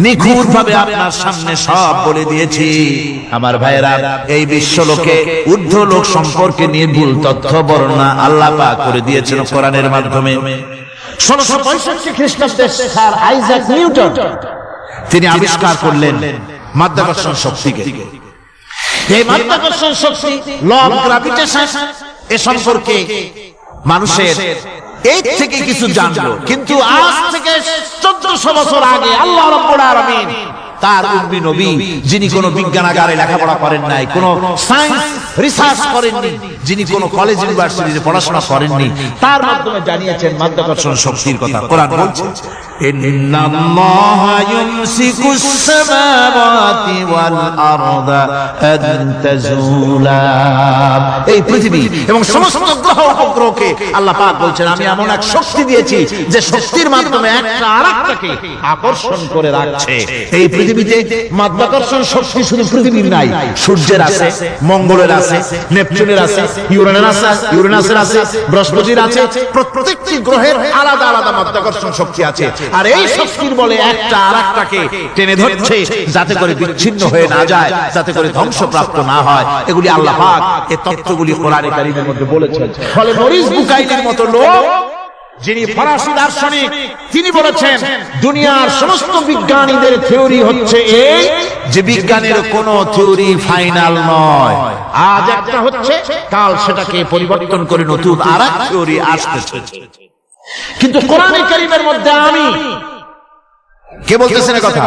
Speaker 2: নিখুঁতভাবে আপনার সামনে সব বলে দিয়েছি। আমার ভাইরা, এই বিশ্বলোকে ঊর্ধ্ব লোক সম্পর্কে নির্ভুল তথ্য বর্ণনা আল্লাহ পাক করে দিয়েছেন কোরআনের মাধ্যমে। 1665 খ্রিস্টাব্দে স্যার আইজাক নিউটন তিনি আবিষ্কার করলেন মাধ্যাকর্ষণ শক্তিকে। এই মাধ্যাকর্ষণ শক্তি, ল অফ গ্র্যাভিটেশন, এ সম্পর্কে মানুষের এই থেকে কিছু জানলো, কিন্তু আজ থেকে 1400 বছর আগে আল্লাহ রাব্বুল আলামিন তার উম্মি নবী, যিনি কোনো বিজ্ঞানাগারে লেখাপড়া করেন নাই, কোনো সায়েন্স রিসার্চ করেননি, যিনি কোনো কলেজ ইউনিভার্সিটিতে পড়াশোনা করেননি, তার মাধ্যমে জানিয়েছেন মাধ্যাকর্ষণ শক্তির কথা। কোরআন বলছে, ইন্নাল্লাহা ইউমসিকুস সামাওয়াতি ওয়াল আরদা আন তাজুলা। এই পৃথিবী এবং সমস্ত গ্রহ উপগ্রহকে আল্লাহ পাক বলছেন, আমি এমন এক শক্তি দিয়েছি যে শক্তির মাধ্যমে একটা আরেকটাকে আকর্ষণ করে রাখছে। এই পৃথিবীতে মাধ্যাকর্ষণ শক্তি শুধু পৃথিবীর নাই, সূর্যের আছে, মঙ্গলের আছে, নেপচুনের আছে, ইউরেনাসের আছে, বৃহস্পতির আছে। প্রত্যেকটি গ্রহের আলাদা আলাদা মাধ্যাকর্ষণ শক্তি আছে, আর এই শক্তির বলে একটা আরেকটাকে টেনে ধরছে যাতে করে বিচ্ছিন্ন হয়ে না যায়, যাতে করে ধ্বংসপ্রাপ্ত না হয়। এগুলি আল্লাহ পাক এই তত্ত্বগুলি কোরআনে কারীমের মধ্যে বলেছেন। ফলে মরিস বুকাইলির মতো লোক, যিনি ফরাসি দার্শনিক, তিনি বলেছেন দুনিয়ার সমস্ত বিজ্ঞানীদের থিওরি হচ্ছে এই যে বিজ্ঞানের কোনো থিওরি ফাইনাল নয়। আজ একটা হচ্ছে, কাল সেটাকে পরিবর্তন করে নতুন আরেক থিওরি আসতেছে। কিন্তু কোরআনে কারীমের মধ্যে আমি, কে বলতেছেন এই কথা?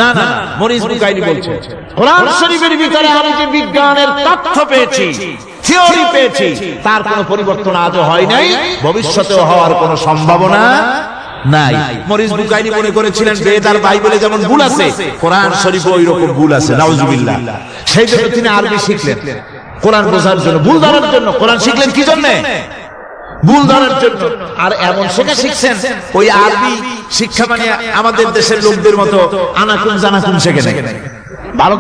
Speaker 2: না না, মরিস বুকাইলি বলছে, কোরআন শরীফের ভিতরে আমি যে বিজ্ঞানের তথ্য পেয়েছি, থিওরি পেয়েছি, তার কোনো পরিবর্তন আজও হয় নাই, ভবিষ্যতেও হওয়ার কোনো সম্ভাবনা নাই। মরিস বুকাইলি মনে করেছিলেন বেদ আর বাইবেলে যেমন ভুল আছে, কোরআন শরীফে ওই রকম ভুল আছে, নাউজুবিল্লাহ। সেই জন্য তিনি আরবি শিখলেন কোরআন বোঝার জন্য, ভুল ধরার জন্য। কোরআন শিখলেন কি জন্য? ভুল ধরার জন্য। আর এমন শেখা শিখছেন, ওই আরবি শিক্ষা মানে আমাদের দেশের লোকদের মতো আনাকুন জানাকুন শেখে নাই, ভালো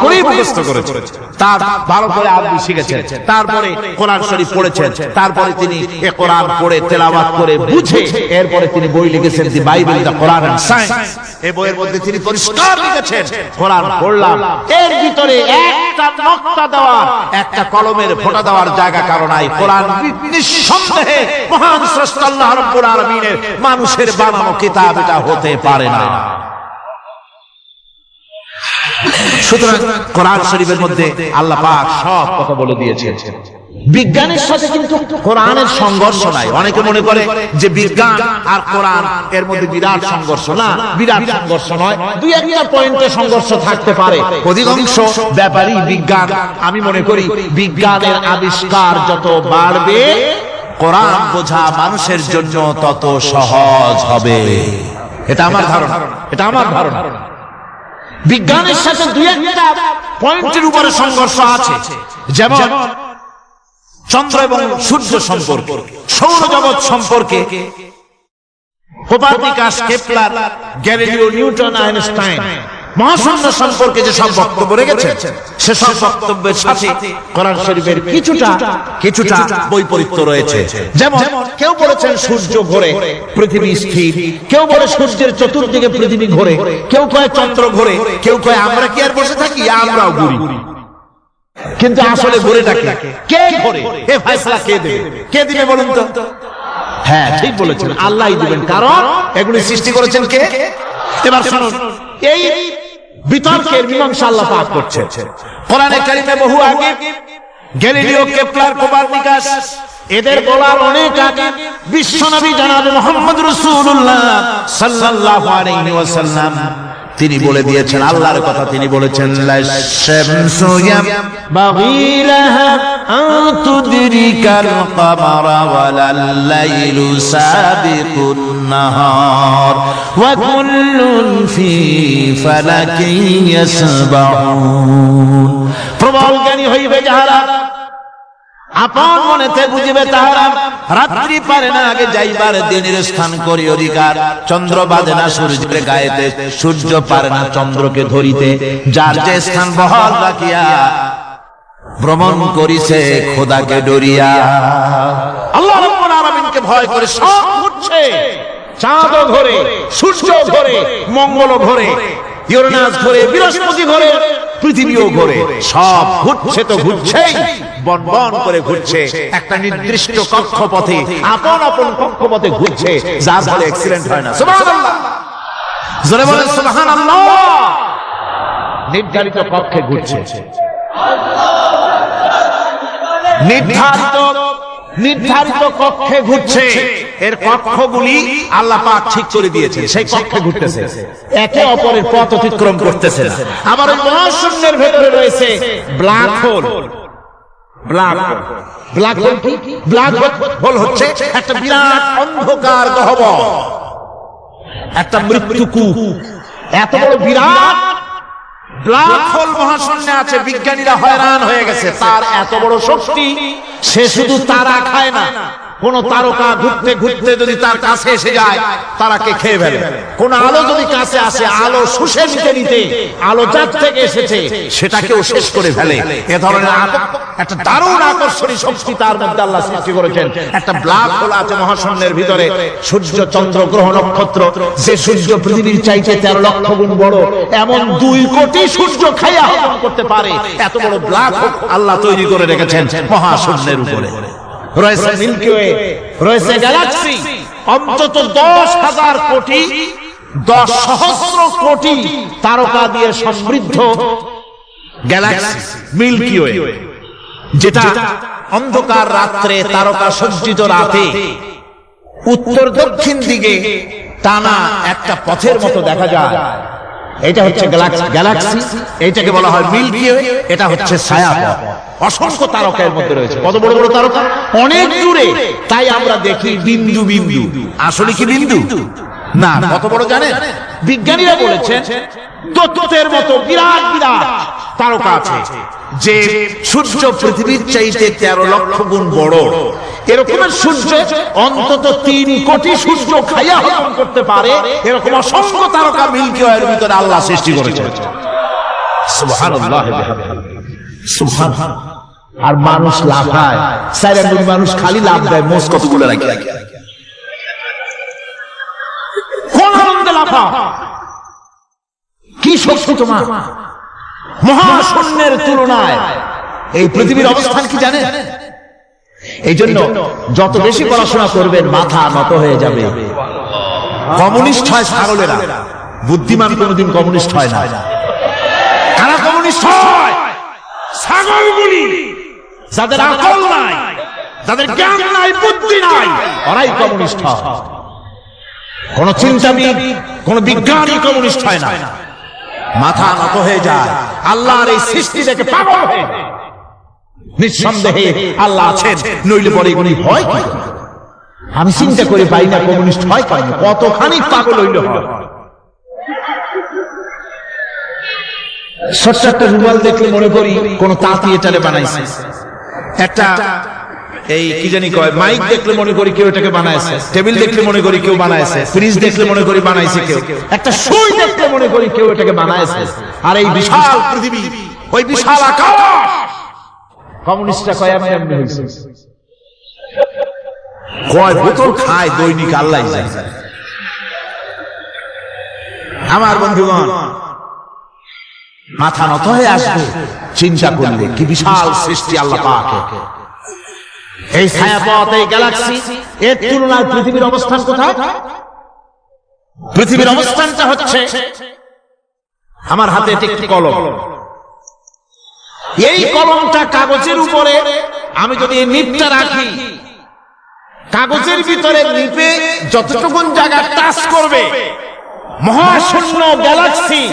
Speaker 2: করেই মুখস্থ করেছেন, তার ভালো করে আরবি শিখেছেন, তারপরে কোরআন শরীফ পড়েছেন, তারপরে তিনি এ কোরআন পড়ে তেলাওয়াত করে বুঝে এরপরে তিনি বই লিখেছেন the Bible the Quran and science. এই বইয়ের মধ্যে তিনি পরিষ্কার লিখেছেন, কোরআন পড়লাম, এর ভিতরে একটা নকতা দেওয়ার, একটা কলমের ফোঁটা দেওয়ার জায়গা কারণ নাই। কোরআন নিঃসন্দেহে মহান স্রষ্টা আল্লাহ রাব্বুল আলামিনের মানুষের বানানো কিতাব এটা হতে পারে না। সুতরাং কোরআন শরীফের মধ্যে আল্লাহ পাক সব কথা বলে দিয়েছেন। বিজ্ঞানের সাথে কিন্তু কোরআনের সংঘর্ষ নাই। অনেকে মনে করে যে বিজ্ঞান আর কোরআন এর মধ্যে বিরাট সংঘর্ষ। না, বিরাট সংঘর্ষ নয়, দুই একটা পয়েন্টে সংঘর্ষ থাকতে পারে। অধিকাংশ ব্যাপারই বিজ্ঞান। আমি মনে করি বিজ্ঞানের আবিষ্কার যত বাড়বে, কোরআন বোঝা মানুষের জন্য তত সহজ হবে। এটা আমার ধারণা। বিজ্ঞানের সাথে দুই একটা পয়েন্টের উপরে সংঘর্ষ আছে, যেমন চন্দ্র এবং সূর্য সম্পর্কে, সৌরজগৎ সম্পর্কে Copernicus, Kepler, Galileo, Newton, Einstein মহাশূন্য সম্পর্কে যে সব বক্তব্য রেখেছেন সে সব বক্তব্যের সাথে কোরআন শরীফের কিছুটা বৈপরীত্য রয়েছে। যেমন কেউ বলেছেন সূর্য ঘোরে, পৃথিবী স্থির, কেউ বলে সূর্যের চতুর্দিকে পৃথিবী ঘোরে, কেউ কয় চন্দ্র ঘোরে, কেউ কয় আমরা কি আর বসে থাকি, আমরাও ঘুরি। কিন্তু আসলে ঘোরেটাকে কে ঘোরে, এ ফয়সালা কে দেবে? কে দিবে বলুন তো? হ্যাঁ, ঠিক বলেছেন, আল্লাহই দিবেন, কারণ এগুলি সৃষ্টি করেছেন কে? এবার শুনুন, এই বিতর্কের মীমাংসা আল্লাহ পাক করছে কোরআনে কারিমে বহু আগে। গ্যালিলিও, কেপলার, কোপারনিকাস এদের বলার অনেক আগে বিশ্বনবী জনাবে মুহাম্মদ রাসূলুল্লাহ সাল্লাল্লাহু আলাইহি ওয়াসাল্লাম তিনি বলে দিয়েছেন, আল্লাহর কথা তিনি বলেছেন, লাশ-শামসু ইয়ামবাগি লাহা আন তুদরিকাল কামারা ওয়ালাল লাইলু সাবিকুন নাহার ওয়া কুল্লুন ফি ফালাকিন ইয়াসবাহুন। প্রবল জ্ঞানী হইবে যাহারা, আপন মনেতে বুঝিবে তাহারা, রাত্রি পারে না আগে যাইবার দিনের স্থান করি অধিকার। চন্দ্র বাঁধে না সূর্যের গায়েতে, সূর্য পারে না চন্দ্রকে ধরিতে। যার যে স্থান বহাল রাখিয়া ভ্রমণ করিছে খোদাকে ডরিয়া। আল্লাহ রাব্বুল আলামিনকে ভয় করে সব ঘুরছে, চাঁদ ঘোরে, সূর্য ঘোরে, মঙ্গল ঘোরে, ইউরেনাস ঘোরে, বৃহস্পতি ঘোরে, পৃথিবীও ঘোরে, সব ঘুরছে তো ঘুরছেই, বন করে ঘুরছে একটা নির্দিষ্ট কক্ষপথে, আপন আপন কক্ষপথে ঘুরছে, যার ফলে অ্যাক্সিডেন্ট হয় না। সুবহানাল্লাহ, জোরে বলেন সুবহানাল্লাহ। নির্ধারিত কক্ষে ঘুরছে, নির্ধারিত কক্ষে ঘুরছে। এর কক্ষগুলি আল্লাহ পাক ঠিক করে দিয়েছেন, সেই কক্ষে ঘুরতেছে, একে অপরের পথ অতিক্রম করতেছে। আবার ওই মহাশূন্যের ভেতরে রয়েছে ব্ল্যাক হোল। ব্ল্যাক হোল কি? ব্ল্যাক হোল হচ্ছে একটা বিরাট অন্ধকার গহ্বর, একটা মৃত্যুকূপ। এত বড় বিরাট ব্ল্যাক হোল মহাশূন্যে আছে, বিজ্ঞানীরা হয়রান হয়ে গেছে। তার এত বড় শক্তি, সে শুধু তারা খায় না, কোন তারকা ঘুরতে ঘুরতে যদি তার কাছে এসে যায় তারাকে খেয়ে ফেলে। কোন আলো যদি কাছে আসে, আলো শুষে নিতে নিতে আলো যার থেকে এসেছে সেটাকেও শেষ করে ফেলে। এ ধরনের একটা দারুণ আকর্ষণীয় শক্তি তার মধ্যে আল্লাহ সৃষ্টি করেছেন। একটা ব্ল্যাক হোল আছে মহাশূন্যের ভিতরে। সূর্য, চন্দ্র, গ্রহ, নক্ষত্র, যে সূর্য পৃথিবীর চাইতে 13 লক্ষ গুণ বড়, এমন 2 কোটি সূর্য খাইয়া হজম করতে পারে এত বড় ব্ল্যাক হোল আল্লাহ তৈরি করে রেখেছেন মহাশূন্যের উপরে। রয়েছে মিল্কি ওয়ে, রয়েছে গ্যালাক্সি, অন্তত 10,000 কোটি, 10 সহস্র কোটি তারকা দিয়ে সমৃদ্ধ গ্যালাক্সি মিল্কি ওয়ে, যেটা অন্ধকার রাত্রে, তারকা সজ্জিত রাতে উত্তর দক্ষিণ দিকে টানা একটা পথের মতো দেখা যায়। এটা হচ্ছে গ্যালাক্সি, এইটাকে বলা হয় মিল্কি ওয়ে। এটা হচ্ছে ছায়াপথ। অসংখ্য তারকা এর মধ্যে রয়েছে। কত বড় বড় তারকা, অনেক দূরে, তাই আমরা দেখি বিন্দু বিন্দু। আসলে কি বিন্দু না? কত বড় জানেন? বিজ্ঞানীরা বলেছেন দৈত্যের মতো বিরাট বিরাট তারকা আছে, যে সূর্য পৃথিবীর চাইতে 13 লক্ষ গুণ বড়। এরকমের সূর্য অন্তত 3 কোটি সূর্য খাইয়া হজম করতে পারে। এরকম অসংখ্য তারকা মিল্কি ওয়ের ভিতরে আল্লাহ সৃষ্টি করেছেন। সুবহানাল্লাহ, সুবহানাল্লাহ। আর মানুষ লাফায়, সাইরানুর মানুষ খালি লাফ দেয়, মোষ কতগুলো রাখি কোন আনন্দে লাফা। কি শক্তি তোমার! মহাশূন্যের তুলনায় এই পৃথিবীর অবস্থান কি জানেন? এই জন্য যত বেশি পড়াশোনা করবেন মাথা নত হয়ে যাবে। কমিউনিস্ট হয় ছাগলেরা, বুদ্ধিমান কোনদিন কমিউনিস্ট হয় না। কারা কমিউনিস্ট হয়? ছাগলগুলি, যাদের আকল নাই, যাদের জ্ঞান নাই, বুদ্ধি নাই, ওরাই কমিউনিস্ট হয়। কোন চিন্তাবিদ, কোন বিজ্ঞানী কমিউনিস্ট হয় না। মাথা নত হয়ে যায়, আল্লাহর এই সৃষ্টি দেখে পাগল হয়ে যায়। নিঃসন্দেহে আল্লাহ আছেন, নইলে পরে এগুলি হয় কি? আমি চিন্তা করে পাই না কমিউনিস্ট হয় কেন, কতখানি পাগল হইল হয়। ছোট্ট একটা রুমাল দেখলে মনে করি কোন তাঁতি এটারে বানাইছে। একটা এই কি জানি কয়, মাইক দেখলে মনে করি কেউ এটাকে বানাইছে, টেবিল দেখলে মনে করি কেউ বানাইছে, ফ্রিজ দেখলে মনে করি বানাইছে কেউ, একটা সুই দেখলে মনে করি কেউ এটাকে বানাইছে। আর এই বিশাল পৃথিবী, ওই বিশাল আকাশ, কমিউনিস্টরা কয় আমি এমনি হইছে, কয় বোতল খায় দৈনিক আল্লাহ জানে। আমার বন্ধুগণ, মাথা নত হয়ে আসবে চিন্তা করলে কি বিশাল সৃষ্টি আল্লাহ পাকের। এই ছায়াপথ, এই গ্যালাক্সি, এর তুলনায় পৃথিবীর অবস্থান কোথায়? পৃথিবীর অবস্থানটা হচ্ছে, আমার হাতে একটি কলম, এই কলমটা কাগজের উপরে আমি যদি এই নিপটা রাখি, কাগজের ভিতরে নিপে যতটুকুন জায়গা টাচ করবে, মহাশূন্য গ্যালাক্সি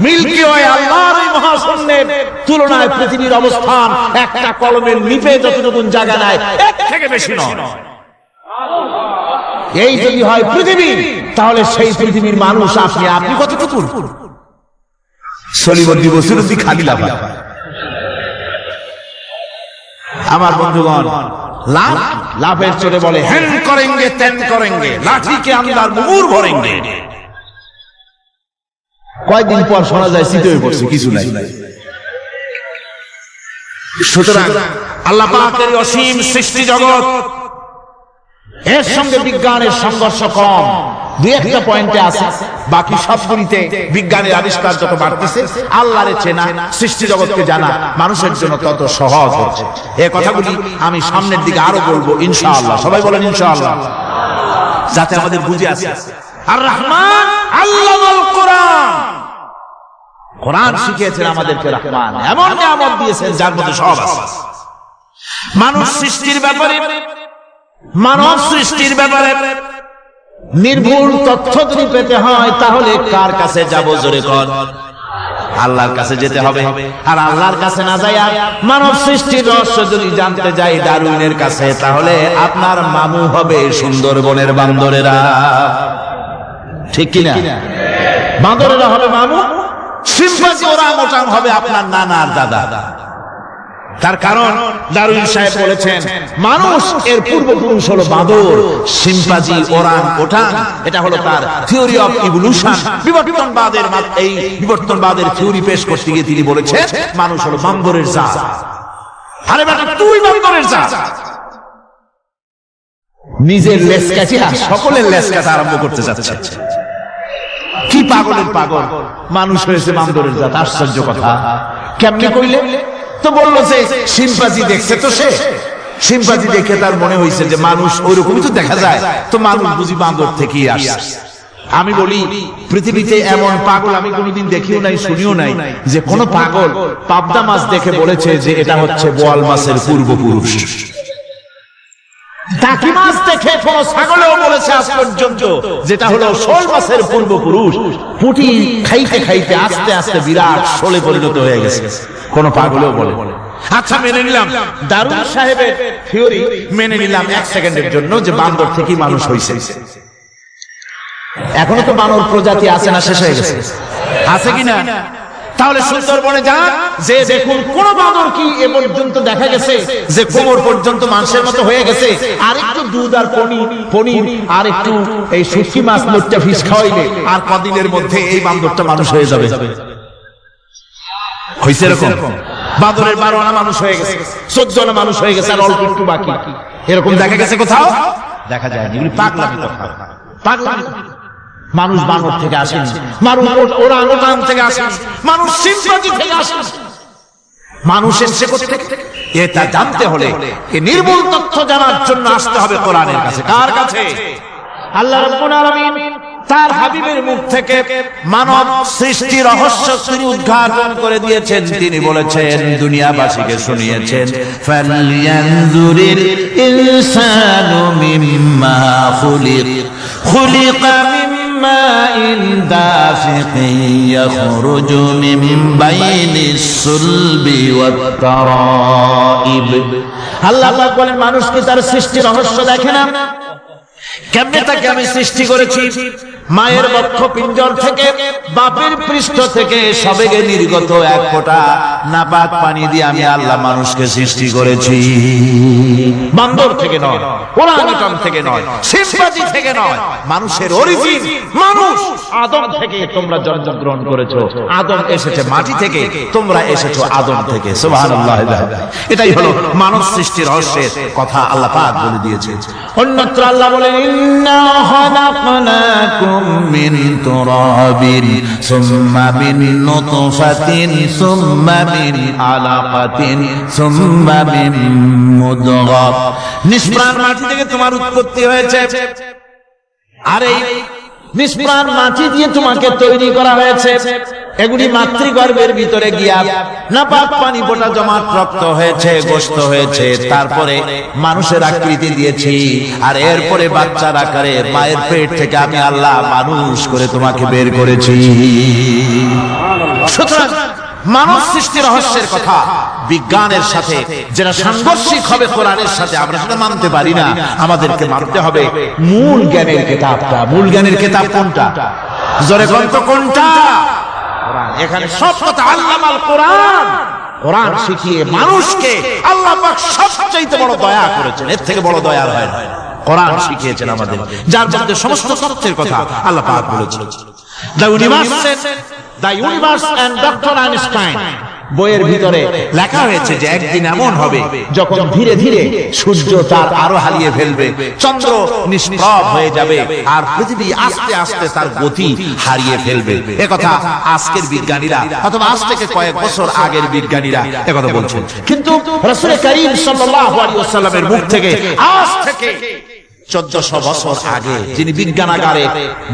Speaker 2: মিল্কি ওয়ে, আল্লাহর এই মহাশূন্যের তুলনায় পৃথিবীর অবস্থান একটা কলমের নিপে যতটুকুন জায়গা নেয় এর থেকে বেশি নয়। এই যদি হয় পৃথিবী, তাহলে সেই পৃথিবীর মানুষ আপনি কতটুকু? সলিবদ্দি বসুরদ্দি খালি লাভ। আমার বন্ধুগণ, লাভের চোরে বলে হ্যান করেঙ্গে তেন করেঙ্গে, লাঠিকে আন্দার মুগুর ভরেঙ্গে। কয়েকদিন পর শোনা যায় শীত হয়ে পড়ছে, কিছু নাই। সুতরাং আল্লাহ পাকের অসীম সৃষ্টি জগৎ, এর সঙ্গে বিজ্ঞানের সংঘর্ষ কম, দুই একটা পয়েন্টে আছে, বাকি সবগুলিতে বিজ্ঞানের আবিষ্কার যত বাড়তেছে, আল্লাহরে চেনা, সৃষ্টি জগৎকে জানা মানুষের জন্য তত সহজ হচ্ছে। এই কথাগুলি আমি সামনের দিকে আরো বলবো ইনশাআল্লাহ। সবাই বলেন ইনশাআল্লাহ, যাতে আমাদের বুঝে আসে। আর রহমান আল্লামাল কোরআন, কোরআন শিখিয়েছেন আমাদেরকে রহমান, এমন নিয়ামত দিয়েছেন যার মধ্যে সব আছে। মানুষ সৃষ্টির ব্যাপারে, মানব সৃষ্টির ব্যাপারে নির্ভুল তথ্য যদি পেতে হয়, তাহলে কার কাছে যাব? জোরে কর। আল্লাহর কাছে যেতে হবে। আর আল্লাহর কাছে না যাইয়া মানব সৃষ্টির রহস্য যদি জানতে যাই ডারউইনের কাছে, তাহলে আপনার মামু হবে সুন্দরবনের বান্দরেরা। ঠিক কিনা? বান্দরেরা হবে মামু, সিম্পাজি ওরাংওটাং হবে আপনার নানার দাদা। তার কারণ ডারউইন সাহেব বলেছেন, মানুষ এর পূর্বপুরুষ হলো বাঁদর, সিম্পাজি ওরাংওটাং, এটা হলো তার থিওরি অফ ইভলিউশন। বিবর্তনবাদের এই বিবর্তনবাদের থিওরি পেশ করতে গিয়ে তিনি বলেছেন, মানুষ হলো বান্দরের জাত। আরে বেটা, তুই বান্দরের জাত। নিজের লেজ কাটিয়া সকলের লেজ কাটা আরম্ভ করতে যাচ্ছে। কি পাগলের পাগল, মানুষ হয়েছে বান্দরের জাত। আশ্চর্য কথা। কেমনে কইলে? তো বললো যে সিম্পাজি দেখছে, তো সে সিম্পাজি দেখে তার মনে হয়েছে যে মানুষ ওইরকমই তো দেখা যায়, তো মানুষ বুঝি বান্দর থেকেই আসে। আমি বলি, পৃথিবীতে এমন পাগল আমি কোনোদিন দেখিও নাই, শুনিও নাই যে কোন পাগল পাবদা মাছ দেখে বলেছে যে এটা হচ্ছে বোয়াল মাছের পূর্বপুরুষ। টাকি মাছ দেখে কোন ছাগলেও বলেছে আজ পর্যন্ত যেটা হলো শোল মাছের পূর্বপুরুষ। পুঁটি খাইতে খাইতে আস্তে আস্তে বিরাট শোলে পরিণত হয়ে গেছে, কোন পাগলেও বলে। আচ্ছা, মেনে নিলাম ডারউইন সাহেবের থিওরি, মেনে নিলাম এক সেকেন্ডের জন্য যে বান্দর থেকেই মানুষ হয়েছে। এখনো তো বানর প্রজাতি আছে না, শেষ হয়ে গেছে? আছে কিনা? তাহলে সুন্দরবনে যান, যে দেখুন কোন বাঁদর কি এ পর্যন্ত দেখা গেছে যে কোমর পর্যন্ত মানুষের মতো হয়ে গেছে। আর একটু দুধ আর পনির আর একটু এই শুটকি মাছ লোটটা ফিস খাওয়াইলে আর কদিনের মধ্যে এই বান্দরটা মানুষ হয়ে যাবে। হয়েছে এরকম? বাঁদরের 12 আনা মানুষ হয়ে গেছে, 14 আনা মানুষ হয়ে গেছে, আর অল্প একটু বাকি। এরকম দেখা গেছে কোথাও? দেখা যায়নি। এগুলি পাগলামি কথা, পাগলামি। মানুষ বানর থেকে আসেন, মানুষ ওরাংওটাং থেকে আসেন, মানুষ সিম্পাজি থেকে আসেন। মানুষ এসে কোত্থেকে? এটা জানতে হলে এই নির্মূল তথ্য জানার জন্য আসতে হবে কোরআনের কাছে। কার কাছে? আল্লাহ রাব্বুল আলামিন তার হাবিবের মুখ থেকে মানব সৃষ্টি রহস্য তিনি উদ্ঘাটন করে দিয়েছেন। তিনি বলেছেন, দুনিয়াবাসীকে শুনিয়েছেন, ফালইয়ানজুরিল ইনসানু মিম্মা খুলিকা মিম্মাইন দাফিকিন ইয়াখরুজু মিন বাইনিস সুলবি ওয়াত তারাইব। আল্লাহ পাক বলেন, মানুষ কি তার সৃষ্টি রহস্য দেখে না? কেমনে তাকে আমি সৃষ্টি করেছি? মায়ের বক্ষ পিঞ্জর থেকে, বাপের পৃষ্ঠ থেকে সবেগে নির্গত এক ফোঁটা নাপাক পানি দিয়ে আমি আল্লাহ মানুষকে সৃষ্টি করেছি। বান্দর থেকে নয়, ওরাংউটাং থেকে নয়, সিম্পাজি থেকে নয়, মানুষের অরিজিন মানুষ। আদম থেকে তোমরা জন্মগ্রহণ করেছো, আদম এসেছে মাটি থেকে, তোমরা এসেছো আদম থেকে। সুবহানাল্লাহ। এটাই হলো মানব সৃষ্টির রহস্যের কথা আল্লাহ পাক বলে দিয়েছে। অন্যত্র আল্লাহ বলেন, ইন্না খালাকনাকুম মিন তুরাবিন সুম্মা মিন নুতফাতিন সুম্মা মিন আলাকাতিন সুম্মা মিন মুদগা। নিষ্প্রাণ মাটি থেকে তোমার উৎপত্তি হয়েছে, আর এই নিষ্প্রাণ মাটি দিয়ে তোমাকে তৈরি করা হয়েছে। এগুলি মাতৃগর্ভের ভিতরে গিয়া নাপাক পানি ফোঁটা জমাট রক্ত হয়েছে, গোশত হয়েছে, তারপরে মানুষের আকৃতি দিয়েছি, আর এরপরে বাচ্চার আকারে মায়ের পেট থেকে আমি আল্লাহ মানুষ করে তোমাকে বের করেছি। সুতরাং মানব সৃষ্টি রহস্যের কথা বিজ্ঞানের সাথে যেটা সাংঘর্ষিক হবে কোরআনের সাথে, আমরা সেটা মানতে পারি না। আমাদেরকে মানতে হবে মূল জ্ঞানের কিতাবটা। মূল জ্ঞানের কিতাব কোনটা? জোরে কোন তো কোনটা? এখানে সব কথা আল্লামাল কোরআন। কোরআন শিখিয়ে মানুষকে আল্লাহ পাক সবচেয়ে বড় দয়া করেছেন, এর থেকে বড় দয়ার হয় না। কোরআন শিখিয়েছেন আমাদের, যার মধ্যে সমস্ত তথ্যের কথা আল্লাহ পাক বলেছেন। The universe and doctor Einstein বইয়ের ভিতরে লেখা হয়েছে যে একদিন এমন হবে যখন ধীরে ধীরে সূর্য তার আলো হারিয়ে ফেলবে, চন্দ্র নিষ্প্রভ হয়ে যাবে, আর পৃথিবী আস্তে আস্তে তার গতি হারিয়ে ফেলবে। একথা আজকের বিজ্ঞানীরা অথবা আজ থেকে কয়েক বছর আগের বিজ্ঞানীরা একথা বলছেন। কিন্তু রাসূল করিম সাল্লাল্লাহু আলাইহি ওয়াসাল্লামের মুখ থেকে আজ থেকে 1400 বছর আগে, যিনি বিজ্ঞানাগারে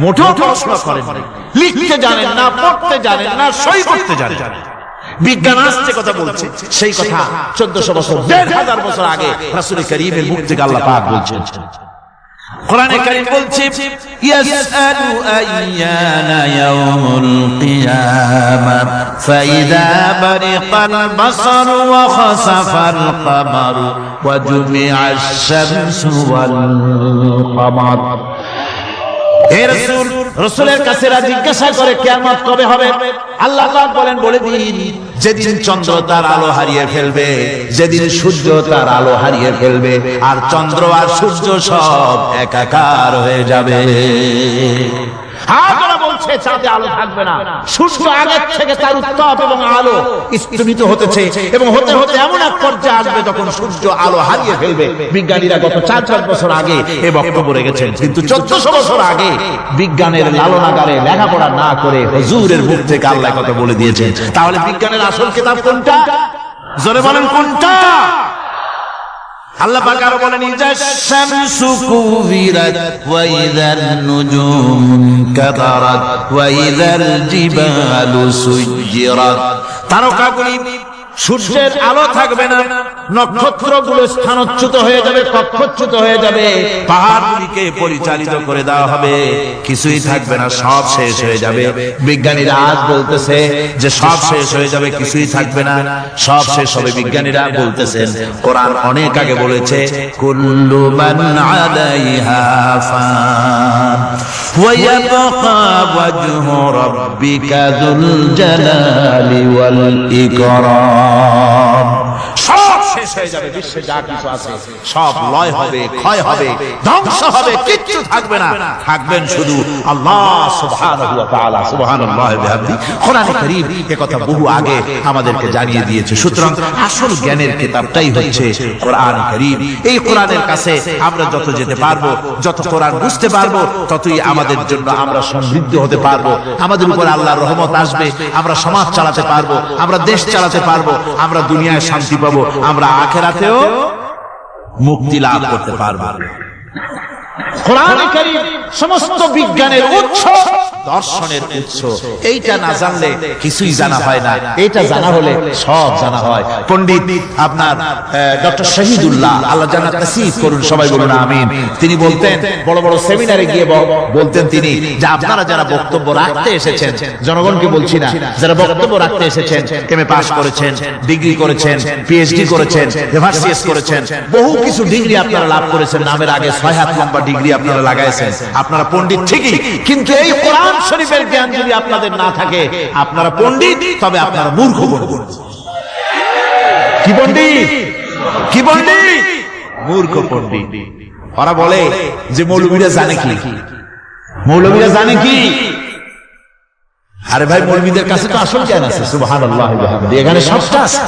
Speaker 2: মোটেও পড়াশোনা করেন, লিখতে জানেন না, পড়তে জানেন না, সই করতে জানেন না, বিজ্ঞান আসছে কথা বলছে, সেই কথা 1400 বছর 1500 বছর আগে রাসূল করিমের মুখ থেকে আল্লাহ পাক বলছেন। কোরআনে কারীম বলছে, ইয়াসআলু আইয়ানা ইয়াউমুল কিয়ামাহ ফাইযা বারিকাল বাসারু ওয়া খাসাফাল কামারু ওয়া জুমিআশ শামসু ওয়াল কামার। হে রাসূল, রাসূলের কাছে জিজ্ঞাসা করে কিয়ামত কবে হবে? আল্লাহ পাক বলেন, বলে দিন যেদিন চন্দ্র তার আলো হারিয়ে ফেলবে, যেদিন সূর্য তার আলো হারিয়ে ফেলবে, আর চন্দ্র আর সূর্য সব একাকার হয়ে যাবে। আল্লাহ বলছে চাঁদে আলো থাকবে না, সূর্য আগের থেকে তার উত্তাপ এবং আলো স্তমিত হতেছে, এবং হতে হতে এমন এক পর্যায়ে আসবে যখন সূর্য আলো হারিয়ে ফেলবে। বিজ্ঞানীরা গত 4-5 বছর আগে এই বক্তব্য রেখেছেন, কিন্তু 1400 বছর আগে বিজ্ঞানের লালনাগারে লেখাপড়া না করে হুজুরের মুখ থেকে আল্লাহ কথা বলে দিয়েছেন। তাহলে বিজ্ঞানের আসল কিতাব কোনটা? জোরে বলেন কোনটা? আল্লাহ পাক আরো বলেন, ইজা শামসু কুবিরাত ওয়া ইযান নুজুম কাদারাত ওয়া ইযাল জিবালু সুজ্জিরাত। তারকাগুলি, সূর্যের আলো থাকবে না, নক্ষত্রগুলো স্থানচ্যুত হয়ে যাবে, কক্ষচ্যুত হয়ে যাবে, পাহাড়গুলিকে পরিচালিত করে দেওয়া হবে, কিছুই থাকবে না, সব শেষ হয়ে যাবে। বিজ্ঞানীরা আজ বলতেছে যে সব শেষ হয়ে যাবে, কিছুই থাকবে না, সব শেষ হবে। বিজ্ঞানীরা বলতেছেন, কোরআন অনেক আগে বলেছে, কুল্লু মান আলাইহা ফান ওয়া ইয়াবকা ওয়াজহু রাব্বিকা যুল জালালি ওয়াল ইকরাম। সব শেষ হয়ে যাবে, বিশ্বে যা কিছু আছে সব লয় হবে, ক্ষয় হবে, ধ্বংস হবে, কিচ্ছু থাকবে না, থাকবেন শুধু আল্লাহ সুবহানাহু ওয়া তাআলা। সুবহানাল্লাহি ওয়া বিহামদিহি। কোরআনে কারীম এই কথা বহু আগে আমাদেরকে জানিয়ে দিয়েছে। সুতরাং আসল জ্ঞানের কিতাবটাই হচ্ছে কোরআনে কারীম। এই কোরআনের কাছে আমরা যত যেতে পারবো, যত কোরআন বুঝতে পারবো, ততই আমাদের জন্য আমরা সমৃদ্ধ হতে পারবো, আমাদের উপর আল্লাহর রহমত আসবে, আমরা সমাজ চালাতে পারবো, আমরা দেশ চালাতে পারবো, আমরা দুনিয়ায় শান্তি পাবো, আমরা আখিরাতেও মুক্তি লাভ করতে পারবো। কোরআনে কারীম সমস্ত বিজ্ঞানের উৎস, দর্শনের উৎস। এইটা না জানলে কিছুই জানা হয় না, এটা জানা হলে সব জানা হয়। পণ্ডিত আপনার ডক্টর শহীদুল্লাহ, আল্লাহ জান্নাত নসিব করুন, সবাই বলুন আমিন। তিনি বলতেন, বড় বড় সেমিনারে গিয়ে বলতেন তিনি, যে আপনারা যারা বক্তব্য রাখতে এসেছেন, জনগণকে বলছি না, যারা বক্তব্য রাখতে এসেছেন, এমএ পাস করেছেন, ডিগ্রি করেছেন, পিএইচডি করেছেন, এভারসিএস করেছেন, বহু কিছু ডিগ্রি আপনারা লাভ করেছেন, নামের আগে 6 হাত লম্বা ডিগ্রি আপনারা লাগাইছেন, আপনারা পণ্ডিত ঠিকই, কিন্তু এই কোরআন শরীফের জ্ঞান যদি আপনাদের না থাকে, আপনারা পণ্ডিত, তবে আপনারা মূর্খ বলবেন। কি পণ্ডিত? কি পণ্ডিত? মূর্খ পণ্ডিত। ওরা বলে যে মৌলবীরা জানে কি, মৌলবীরা জানে কি। আরে ভাই, মৌলবীদের কাছে তো আসল জ্ঞান আছে, সুবহানাল্লাহ ওয়া বিহামদিহি, এখানে সবটা আছে।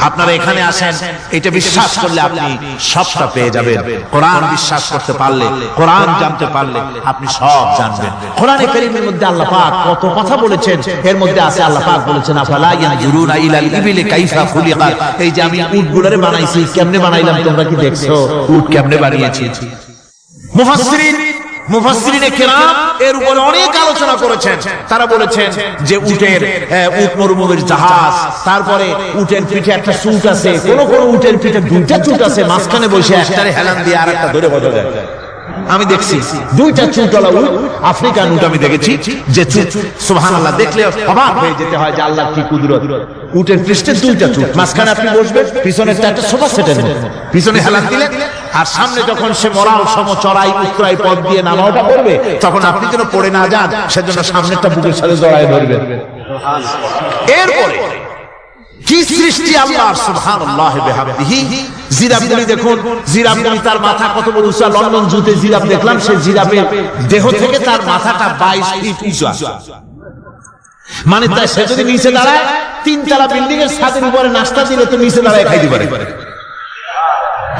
Speaker 2: আপনারা এখানে আসেন, এটা বিশ্বাস করলে আপনি সবটা পেয়ে যাবেন। কোরআন বিশ্বাস করতে পারলে, কোরআন জানতে পারলে আপনি সব জানবেন। কোরআনে কারীমের মধ্যে আল্লাহ পাক কত কথা বলেছেন, এর মধ্যে আছে আল্লাহ পাক বলেছেন আফালা ইয়ানজুরুনা ইলাল ইবিলি কাইফা খুলিকাত। এই যে আমি উটগুলোরে বানাইছি, কেমনে বানাইলাম তোমরা কি দেখছো? উট কেমনে বানিয়েছি? মুফাসসিরিনে কেরাম এর উপরে অনেক আলোচনা করেছেন। তারা বলেছেন যে উট মরুভূমির জাহাজ, তারপরে উটের পিঠে একটা চুট আছে, কোন উটের পিঠে দুইটা চুট আছে, মাঝখানে বসে একটারে হেলান দিয়ে আর একটা ধরে বোঝা যায়। আমি দেখছি দুইটা চুটওয়ালা উট, আফ্রিকান উট আমি দেখেছি, যে চুট সুবহানাল্লাহ দেখলে অবাক হয়ে যেতে হয় যে আল্লাহর কি কুদরত। উটের পৃষ্ঠে দুইটা চুট, মাঝখানে আপনি বসবেন, পিছনে একটা সোফা সেটের মতো, পিছনে হেলান দিলে আর সামনে যখন সে মরাল সম চড়াই উত্তরাই পথ দিয়ে নামাওটা করবে, তখন আপনি যেন পড়ে না যান সেজন্য সামনেরটা বুকের সাথে জড়ায় ধরবেন। এরপরে কি সৃষ্টি আল্লাহর, সুবহানাল্লাহ ওয়া বিহামদিহি। জিরাফগুলি দেখুন, জিরাফগুলি তার মাথা কত বড় উঁচা। লন্ডন জুতে জিরাফ দেখলাম, সেই জিরাফের দেহ থেকে তার মাথাটা 22 ফিট উঁচা। মানে তাই সে যদি নিচে দাঁড়ায়, 3 তলা বিল্ডিং এর ছাদের উপরে নাস্তা দিলে তো নিচে দাঁড়ায় খাইতে পারে।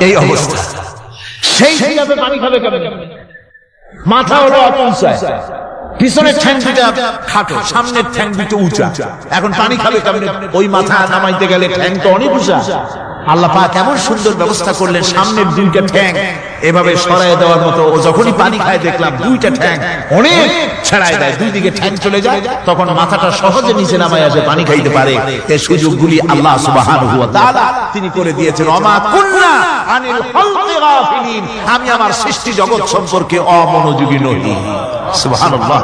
Speaker 2: এই অবস্থা। সেই জিরাফে পানি খাবে কেমন? মাথা হলো অত উঁচা, পিছনের ঠ্যাং দুটো খাটো, সামনের ঠ্যাং দুটো উঁচা। এখন পানি খাবে কেমন? ওই মাথা নামাইতে গেলে ঠ্যাং তো অনেক উঁচা। আল্লাহ পাক এমন সুন্দর ব্যবস্থা করলেন, সামনের দুইটা ঠ্যাং এভাবে সরায় দেওয়ার মতো। ও যখনই পানি খায় দেখলাম দুইটা ঠ্যাং অনেক ছেড়ায় দেয়, দুই দিকে ঠ্যাং চলে যায়, তখন মাথাটা সহজে নিচে নামায় আসে, পানি খাইতে পারে। এই সুযোগগুলি আল্লাহ সুবহানাহু ওয়া তাআলা তিনি করে দিয়েছেন। ওমা কুননা আনিল খালকি গাফিলিন, আমি আমার সৃষ্টি জগৎ সম্পর্কে অমনোযোগী নই। সুবহানাল্লাহ।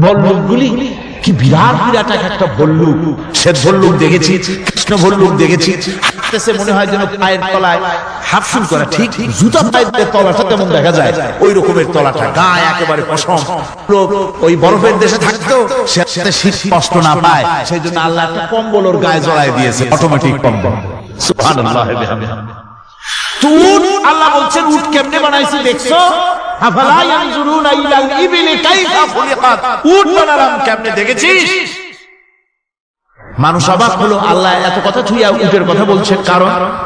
Speaker 2: ভল্লুকগুলি কি বিরাট বিরাট একটা ভল্লুক, শ্বেত ভল্লুক দেখেছি, কৃষ্ণ ভল্লুক দেখেছি, হাঁটতেছে মনে হয় যেন পায়ের তলায় হাফসুল করা, ঠিক জুতা পায়ের তলাটা তেমন দেখা যায়, ওই রকমের তলাটা, গায়ে একেবারে পশম। ওই বরফের দেশে থাকতো, সেটা শীত কষ্ট না পায়, সেই জন্য আল্লাহ একটা কম্বল ওর গায়ে জড়ায় দিয়েছে, অটোমেটিক কম্বল। সুবহানাল্লাহ। আল্লাহ বলছেন উট কেমনে বানাইছি দেখছো? আফালা ইয়ানজুরুনা ইলাল ইবিলি কাইফা খুলিকাত, উট বানালাম কেমনে দেখেছিস? মানুষ অবাক হলো, আল্লাহ এত কথা থুইয়া উটের কথা বলছেন,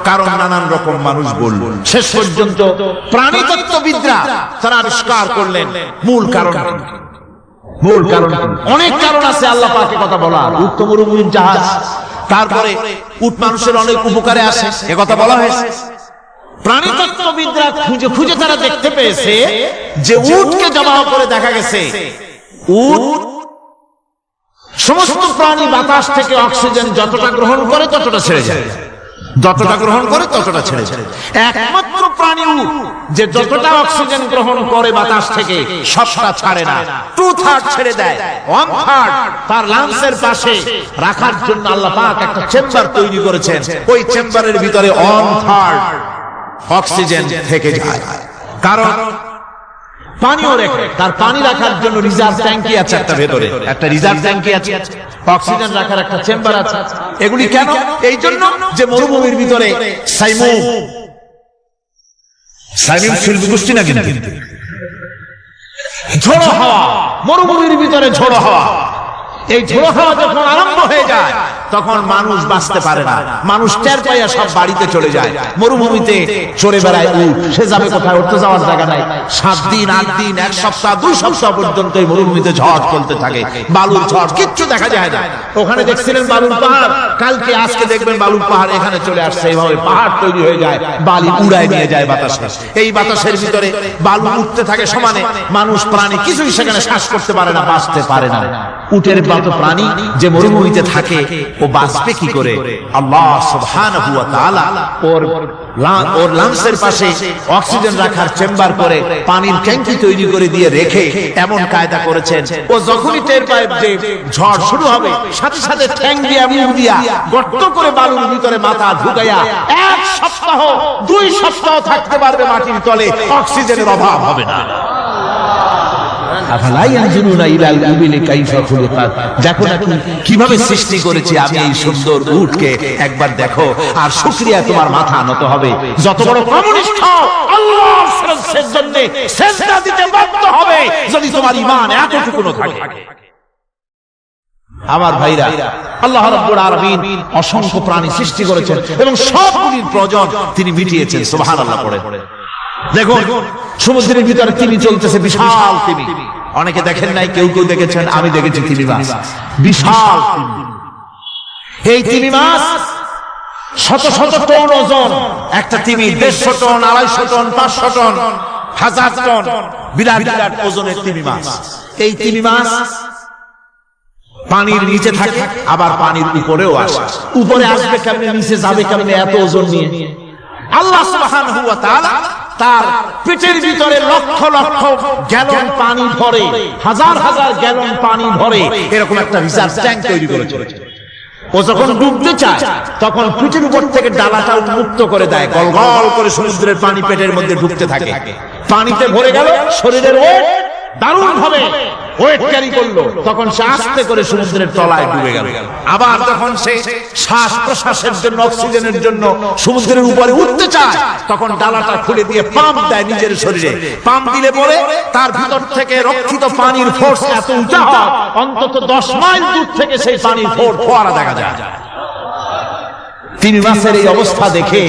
Speaker 2: কারণ নানান রকম মানুষ বলল। শেষ পর্যন্ত প্রাণীতত্ত্ববিদরা তারা আবিষ্কার করলেন মূল কারণ। অনেক কারণ আছে আল্লাহ পাকের কথা বলার। উট তো মরুভূমির জাহাজ, তারপরে উট মানুষের অনেক উপকারে আসে, এ কথা বলা হয়েছে। প্রাণীতত্ত্ববিদরা খুঁজে খুঁজে তারা দেখতে পেয়েছে যে উটকে জবাহ করে দেখা গেছে উট সমস্ত প্রাণী বাতাস থেকে অক্সিজেন যতটা গ্রহণ করে ততটা ছেড়ে যায়, যতটা গ্রহণ করে ততটা ছেড়ে যায়। একমাত্র প্রাণী উট যে যতটা অক্সিজেন গ্রহণ করে বাতাস থেকে সবটা ছাড়ে না, 2/3 ছেড়ে দেয়, 1/3 তার লাংসের পাশে রাখার জন্য আল্লাহ পাক একটা চেম্বার তৈরি করেছেন। ওই চেম্বারের ভিতরে 1/3 অক্সিজেন থেকে যায়, কারণ পানিও রেখে তার পানি রাখার জন্য রিজার্ভ ট্যাঙ্কি আছে, একটা ভেতরে একটা রিজার্ভ ট্যাঙ্কি আছে, অক্সিজেন রাখার একটা চেম্বার আছে। এগুলি কেন? এই জন্য যে মরুভূমির ভিতরে সাইমুম শিল্পী গোষ্ঠী না, কিন্তু ঝোড়ো হাওয়া, মরুভূমির ভিতরে ঝোড়ো হাওয়া, এই ঝোড়ো হাওয়া যখন আরম্ভ হয়ে যায় তখন মানুষ বাঁচতে পারে না, মানুষ টের পাইয়া সব বাড়িতে চলে যায়। মরুভূমিতে চড়ে বেড়ায় উট, সে যাবে কোথায়? উঠতে যাওয়ার জায়গা নাই। 7 দিন 8 দিন 1 সপ্তাহ 2 সপ্তাহ পর্যন্ত এই মরুভূমিতে ঝড় চলতে থাকে, বালুর ঝড়, কিচ্ছু দেখা যায় না। ওখানে দেখছিলেন বালুর পাহাড়, কালকে আজকে দেখবেন বালুর পাহাড় এখানে চলে আসছে, এইভাবে পাহাড় তৈরি হয়ে যায়, বালি উড়ায় নিয়ে যায় বাতাসে। এই বাতাসের ভিতরে বালু উঠতে থাকে সমানে, মানুষ প্রাণী কিছুই সেখানে শ্বাস করতে পারে না, বাঁচতে পারে না। উটের মতো প্রাণী যে মরুভূমিতে থাকে ও বাঁচবে কি করে? আল্লাহ সুবহানাহু ওয়া তাআলা ওর লাংসের পাশে অক্সিজেন রাখার চেম্বার করে পানির ট্যাঙ্কি তৈরি করে দিয়ে রেখে এমন কায়দা করেছেন, ও যখনই টের পায় যে ঝড় শুরু হবে, সাথে সাথে ঠ্যাং দিয়া মুখ দিয়া গর্ত করে বালুর ভিতরে মাথা ঢুকাইয়া 1 সপ্তাহ 2 সপ্তাহ থাকতে পারবে মাটির তলে, অক্সিজেনের অভাব হবে না। আফালা ইয়ানজুরুনা ইলাল ইবিলি কাইফা খুলিকাত, দেখো না কিভাবে সৃষ্টি করেছি আমি এই সুন্দর উটকে, একবার দেখো। আর শুকরিয়া তোমার মাথা নত হবে। যত বড় কমিউনিস্ট হও, আল্লাহর শ্রেষ্ঠের জন্য সেজদা দিতে বাধ্য হবে যদি তোমার ঈমান এতটুকুও থাকে। আমার ভাইরা, আল্লাহ রাব্বুল আলামিন অসংখ্য প্রাণী সৃষ্টি করেছেন এবং সবগুলির প্রয়োজন তিনি মিটিয়েছেন। সুবহানাল্লাহ পড়ে দেখুন, সমুদ্রের ভিতরে তিমি চলতেছে, বিশাল তিমি। অনেকে দেখেন নাই, কেউ কেউ দেখেছেন, আমি দেখেছি তিমি মাছ, বিশাল তিমি। এই তিমি মাছ শত শত টন ওজন, একটা তিমি 150 টন, 250 টন, 500 টন, 1000 টন, বিরাট বিরাট ওজনের তিমি মাছ। এই তিমি মাছ পানির নিচে থাকে, আবার পানির উপরেও আসে। উপরে আসবে কেমনে, নিচে যাবে কেমনে এত ওজন নিয়ে? আল্লাহ সুবহানাহু ওয়া তাআলা তার পেটের ভিতরে লক্ষ লক্ষ গ্যালন পানি ভরে, হাজার হাজার গ্যালন পানি ভরে এরকম একটা রিজার্ভ ট্যাঙ্ক তৈরি করেছে। ও যখন ডুবতে চায় তখন পিঠের উপর থেকে ডালাটা উন্মুক্ত করে দেয়, গল গল করে সমুদ্রের পানি পেটের মধ্যে ঢুকতে থাকে। পানিতে ভরে গেল, শরীরের ওয়েট দারুণ ভাবে ওয়েট ক্যারি করলো, তখন সে আস্তে করে সমুদ্রের তলায় ডুবে গেল। আবার যখন সে শ্বাস প্রশ্বাসের জন্য, অক্সিজেনের জন্য সমুদ্রের উপরে উঠতে চায়, তখন ডালাটা খুলে দিয়ে পাম্প দেয় নিজের শরীরে। পাম্প দিলে পরে তার ভিতর থেকে রক্ষিত পানির ফোর্স এত উঁচা হয়, অন্তত 10 মাইল দূর থেকে সেই পানির ফোয়ারা দেখা যায়। তিমি মাছের এই অবস্থা দেখে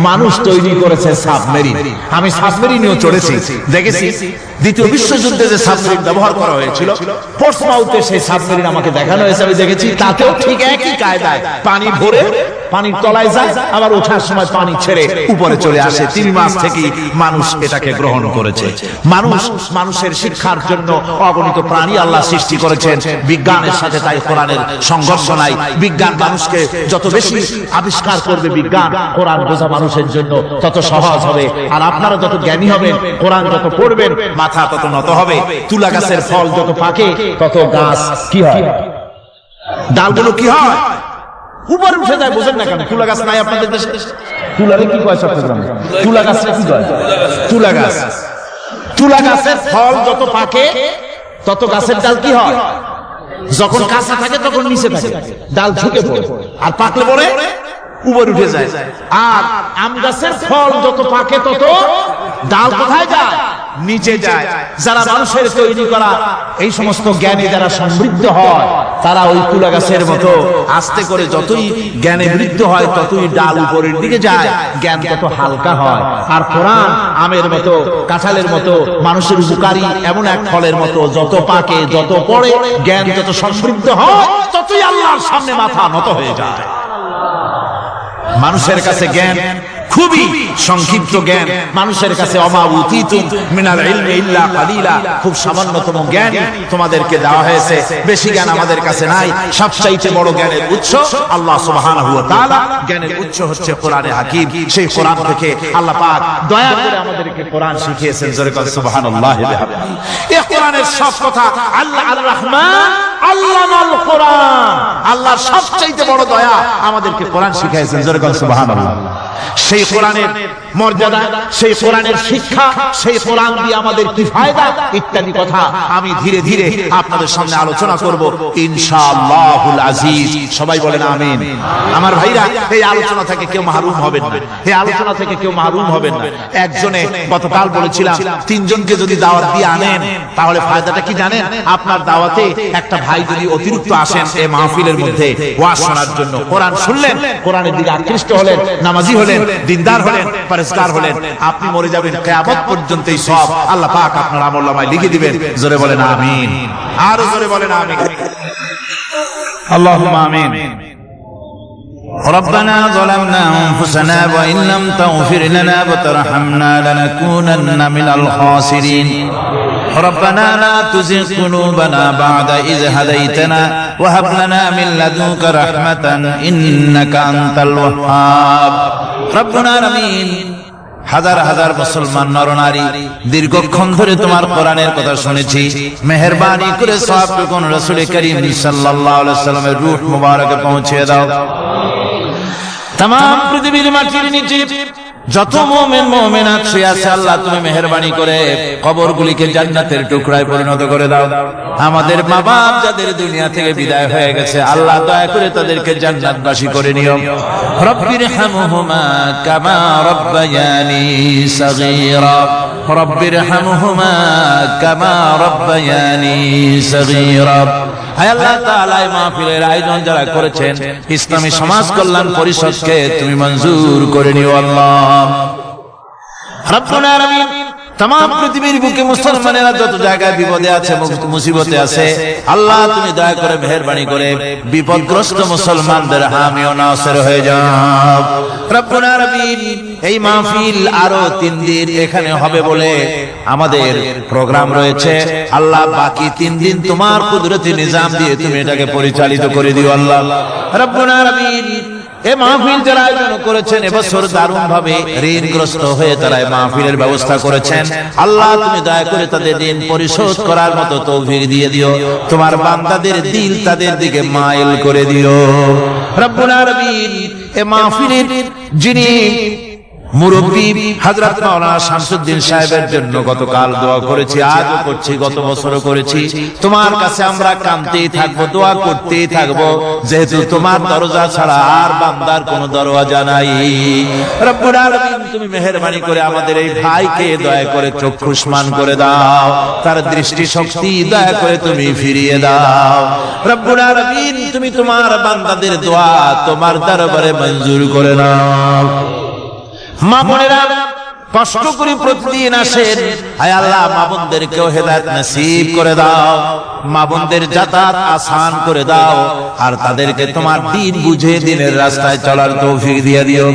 Speaker 2: মানুষ তৈরি করেছে সাবমেরিন। আমি সাবমেরিনেও চড়েছি, দেখেছি দ্বিতীয় বিশ্বযুদ্ধে যে সাবমেরিন ব্যবহার করা হয়েছিল, পোর্টসমাউথে সেই সাবমেরিন আমাকে দেখানো হয়েছে, আমি দেখেছি। তাতেও ঠিক একই কায়দায় পানি ভরে পানির তলায় যায়, আবার ওঠার সময় পানি ছেড়ে উপরে চলে আসে। তিমি মাছ থেকে মানুষ এটাকে গ্রহণ করেছে। মানুষের শিক্ষার জন্য অগণিত প্রাণী আল্লাহ সৃষ্টি করেছেন। বিজ্ঞানের সাথে তাই কোরআনের সংঘর্ষ নাই। বিজ্ঞান মানুষকে যত বেশি আবিষ্কার করবে, বিজ্ঞান কোরআন বোঝা মানুষের জন্য তত সহজ হবে। আর আপনারা যত জ্ঞানী হবেন, কোরআন যত পড়বেন, মাথা তত নত হবে। তুলা গাছের ফল যত পাকে, তত গাছ কি হয়, ডালগুলো কি হয়, উপরে উঠে যায়। বোঝেন না কেন? তুলা গাছ নাই আপনাদের দেশে? তুলারে কি কয় চট্টগ্রামে? তুলা গাছটা কি কয়? তুলা গাছ। তুলা গাছের ফল যত পাকে, তত গাছের ডাল কি হয়, যখন কাঁচা থাকে তখন নিচে থাকে, ডাল ঝুঁকে পড়ে, আর পাকলে পরে উপরে উঠে যায়। আর আম গাছের ফল যত পাকে তত ডাল কোথায় যায়, নিচে যায়। যারা মানুষের তৈরি করা এই সমস্ত জ্ঞানে যারা সমৃদ্ধ হয়, তারা ওই তুলা গাছের মতো আস্তে করে যতই জ্ঞানে বৃদ্ধ হয়, ততই ডাল উপরের দিকে যায়, জ্ঞান তত হালকা হয়। আর কোরআন আমের মতো, কাঁঠালের মতো, মানুষের উপকারী এমন এক ফলের মতো, যত পাকে, যত পড়ে, জ্ঞান যত সমৃদ্ধ হয়, ততই আল্লাহর সামনে মাথা নত হয়ে যায়। মানুষের কাছে জ্ঞান খুবই সংক্ষিপ্ত জ্ঞান। মানুষের কাছে অমা উতিতুম মিনাল ইলমি ইল্লা কালিলা, খুব সামান্যতম জ্ঞান তোমাদেরকে দেওয়া হয়েছে, বেশি জ্ঞান আমাদের কাছে নাই। সবচাইতে বড় জ্ঞানের উৎস আল্লাহ সুবহানাহু ওয়া তাআলা। জ্ঞানের উৎস হচ্ছে কোরআনে হাকিম। সেই কোরআন থেকে আল্লাহ পাক দয়া করে আমাদেরকে কোরআন শিখিয়েছেন। জোরে বলেন সুবহানাল্লাহ। এই কোরআনের সব কথা আল্লাহ আর রহমান আল্লামাল কোরআন, আল্লাহর সবচাইতে বড় দয়া আমাদেরকে কোরআন শিখিয়েছেন। জোরে বলেন সুবহানাল্লাহ। সেই কোরআনের মর্যাদা, সেই কোরআনের শিক্ষা, সেই কোরআন দিয়ে আমাদের কি ফায়দা ইত্যাদি কথা আমি ধীরে ধীরে আপনাদের সামনে আলোচনা করব ইনশাআল্লাহুল আজিজ। সবাই বলেন আমিন। আমার ভাইরা, এই আলোচনা থেকে কেউ মাহরুম হবেন না, এই আলোচনা থেকে কেউ মাহরুম হবেন না। একজনে গতকাল বলেছিলাম, 3 জনকে যদি দাওয়াত দিয়ে আনেন তাহলে ফায়দাটা কি জানেন? আপনার দাওয়াতে একটা ভাই যদি অতিরিক্ত আসেন এই মাহফিলের মধ্যে ওয়াজ শোনার জন্য, কোরআন শুনলেন, কোরআনের দিকে আকৃষ্ট হলেন, নামাজি হলেন, দিনদার হলেন, পরেজগার হলেন, আপনি মরে যাবেন, কিয়ামত পর্যন্ত এই সব আল্লাহ পাক আপনার আমলনামায় লিখে দিবেন। জোরে বলেন আমিন। আরো জোরে বলেন আমিন। আল্লাহুম্মা আমিন। ربنا ظلمنا أنفسنا وإن لم تغفر لنا وترحمنا لنكونن من الخاسرين ربنا لا تزغ قلوبنا بعد إذ هديتنا وهب لنا من لدنك رحمة إنك أنت الوهاب ربنا العالمين। হাজার হাজার মুসলমান নরনারী দীর্ঘক্ষণ ধরে তোমার কোরআনের কথা শুনেছি, মেহেরবানি করে সওয়াবটুকু রাসূল করিম সাল্লাল্লাহু আলাইহি ওয়াসাল্লামের রূহ মুবারকে পৌঁছে দাও। तमाम पृथ्वीर माटिर नीचे যত মুমিন মুমিনাত শুয়ে আছে আল্লাহ তুমি মেহেরবানি করে কবরগুলিকে জান্নাতের টুকরায় পরিণত করে দাও। আমাদের মা বাপ যাদের দুনিয়া থেকে বিদায় হয়ে গেছে আল্লাহ দয়া করে তাদেরকে জান্নাতবাসী করে নিও। রব্বিরহামহুমা কামা রব্বায়ানি সাগীরা, রব্বিরহামহুমা কামা রব্বায়ানি সাগীরা। হায় আল্লাহ তাআলা এই মাহফিলের আয়োজন যারা করেছেন ইসলামী সমাজ কল্যাণ পরিষদকে তুমি মঞ্জুর করে নিও আল্লাহ। রব্বুল আলামিন तमाम পৃথিবীর বুকে মুসলমানেরা যত জায়গায় বিপদে আছে মুসিবতে আছে আল্লাহ তুমি দয়া করে মেহেরবানি করে বিপদগ্রস্ত মুসলমানদের হামি ও নাসির হয়ে যাও। রব্বুল আলামিন এই মাহফিল আরো 3 দিন এখানে হবে বলে আমাদের প্রোগ্রাম রয়েছে আল্লাহ বাকি 3 দিন তোমার কুদরতি নিজাম দিয়ে তুমি এটাকে পরিচালিত করে দিও আল্লাহ। রব্বুল আলামিন এই মাহফিল যারা আয়োজন করেছেন এবছর দারুণ ভাবে ঋণগ্রস্ত হয়ে তারা এই মাহফিলের ব্যবস্থা করেছেন আল্লাহ তুমি দয়া করে তাদের ঋণ পরিশোধ করার মতো তৌফিক দিয়ে দিও। তোমার বান্দাদের দিল তাদের দিকে মাইল করে দিও রব্বুল আলামিন। এই মাহফিলের যিনি মুরব্বী হযরত মাওলানা শামসুদ্দিন সাহেবের জন্য গতকাল দোয়া করেছি, আজও করছি, গত বছরও করেছি। তোমার কাছে আমরা কাঁদতেই থাকবো, দোয়া করতেই থাকবো, যেহেতু তোমার দরজা ছাড়া আর বান্দার কোনো দরওয়াজা নাই। রব্বুল আলামিন তুমি মেহেরবানি করে আমাদের এই ভাইকে দয়া করে চক্ষুষ্মান করে দাও, তার দৃষ্টি শক্তি দয়া করে তুমি ফিরিয়ে দাও। রব্বুল আলামিন তুমি তোমার বান্দাদের দোয়া তোমার দরবারে মঞ্জুর করে নাও। মা বোনেরা কষ্ট করে প্রতিদিন আসেন, হায় আল্লাহ মা বোনদেরকেও হেদায়েত নসিব করে দাও, মা বোনদের যাতায়াত আসান করে দাও, আর তাদেরকে তোমার দিন বুঝে দিনের রাস্তায় চলার তৌফিক দিয়ে দিও।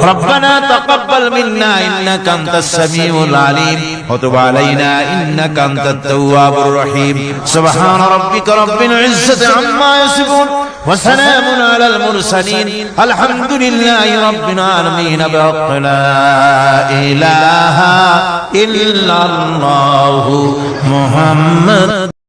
Speaker 2: রব্বানা তাকাব্বাল মিন্না ইন্নাকা আনতাস সামিউল আলিম ওয়া তুব আলাইনা ইন্নাকা আনতাত তাওয়াবুর রহিম। সুবহান রাব্বিকা রাব্বিল ইজ্জাতি আম্মা ইয়াসিফুন ওয়া সালামুন আলাল মুরসালিন আলহামদুলিল্লাহি রাব্বিল আলামিন। লা ইলাহা ইল্লাল্লাহু মুহাম্মাদ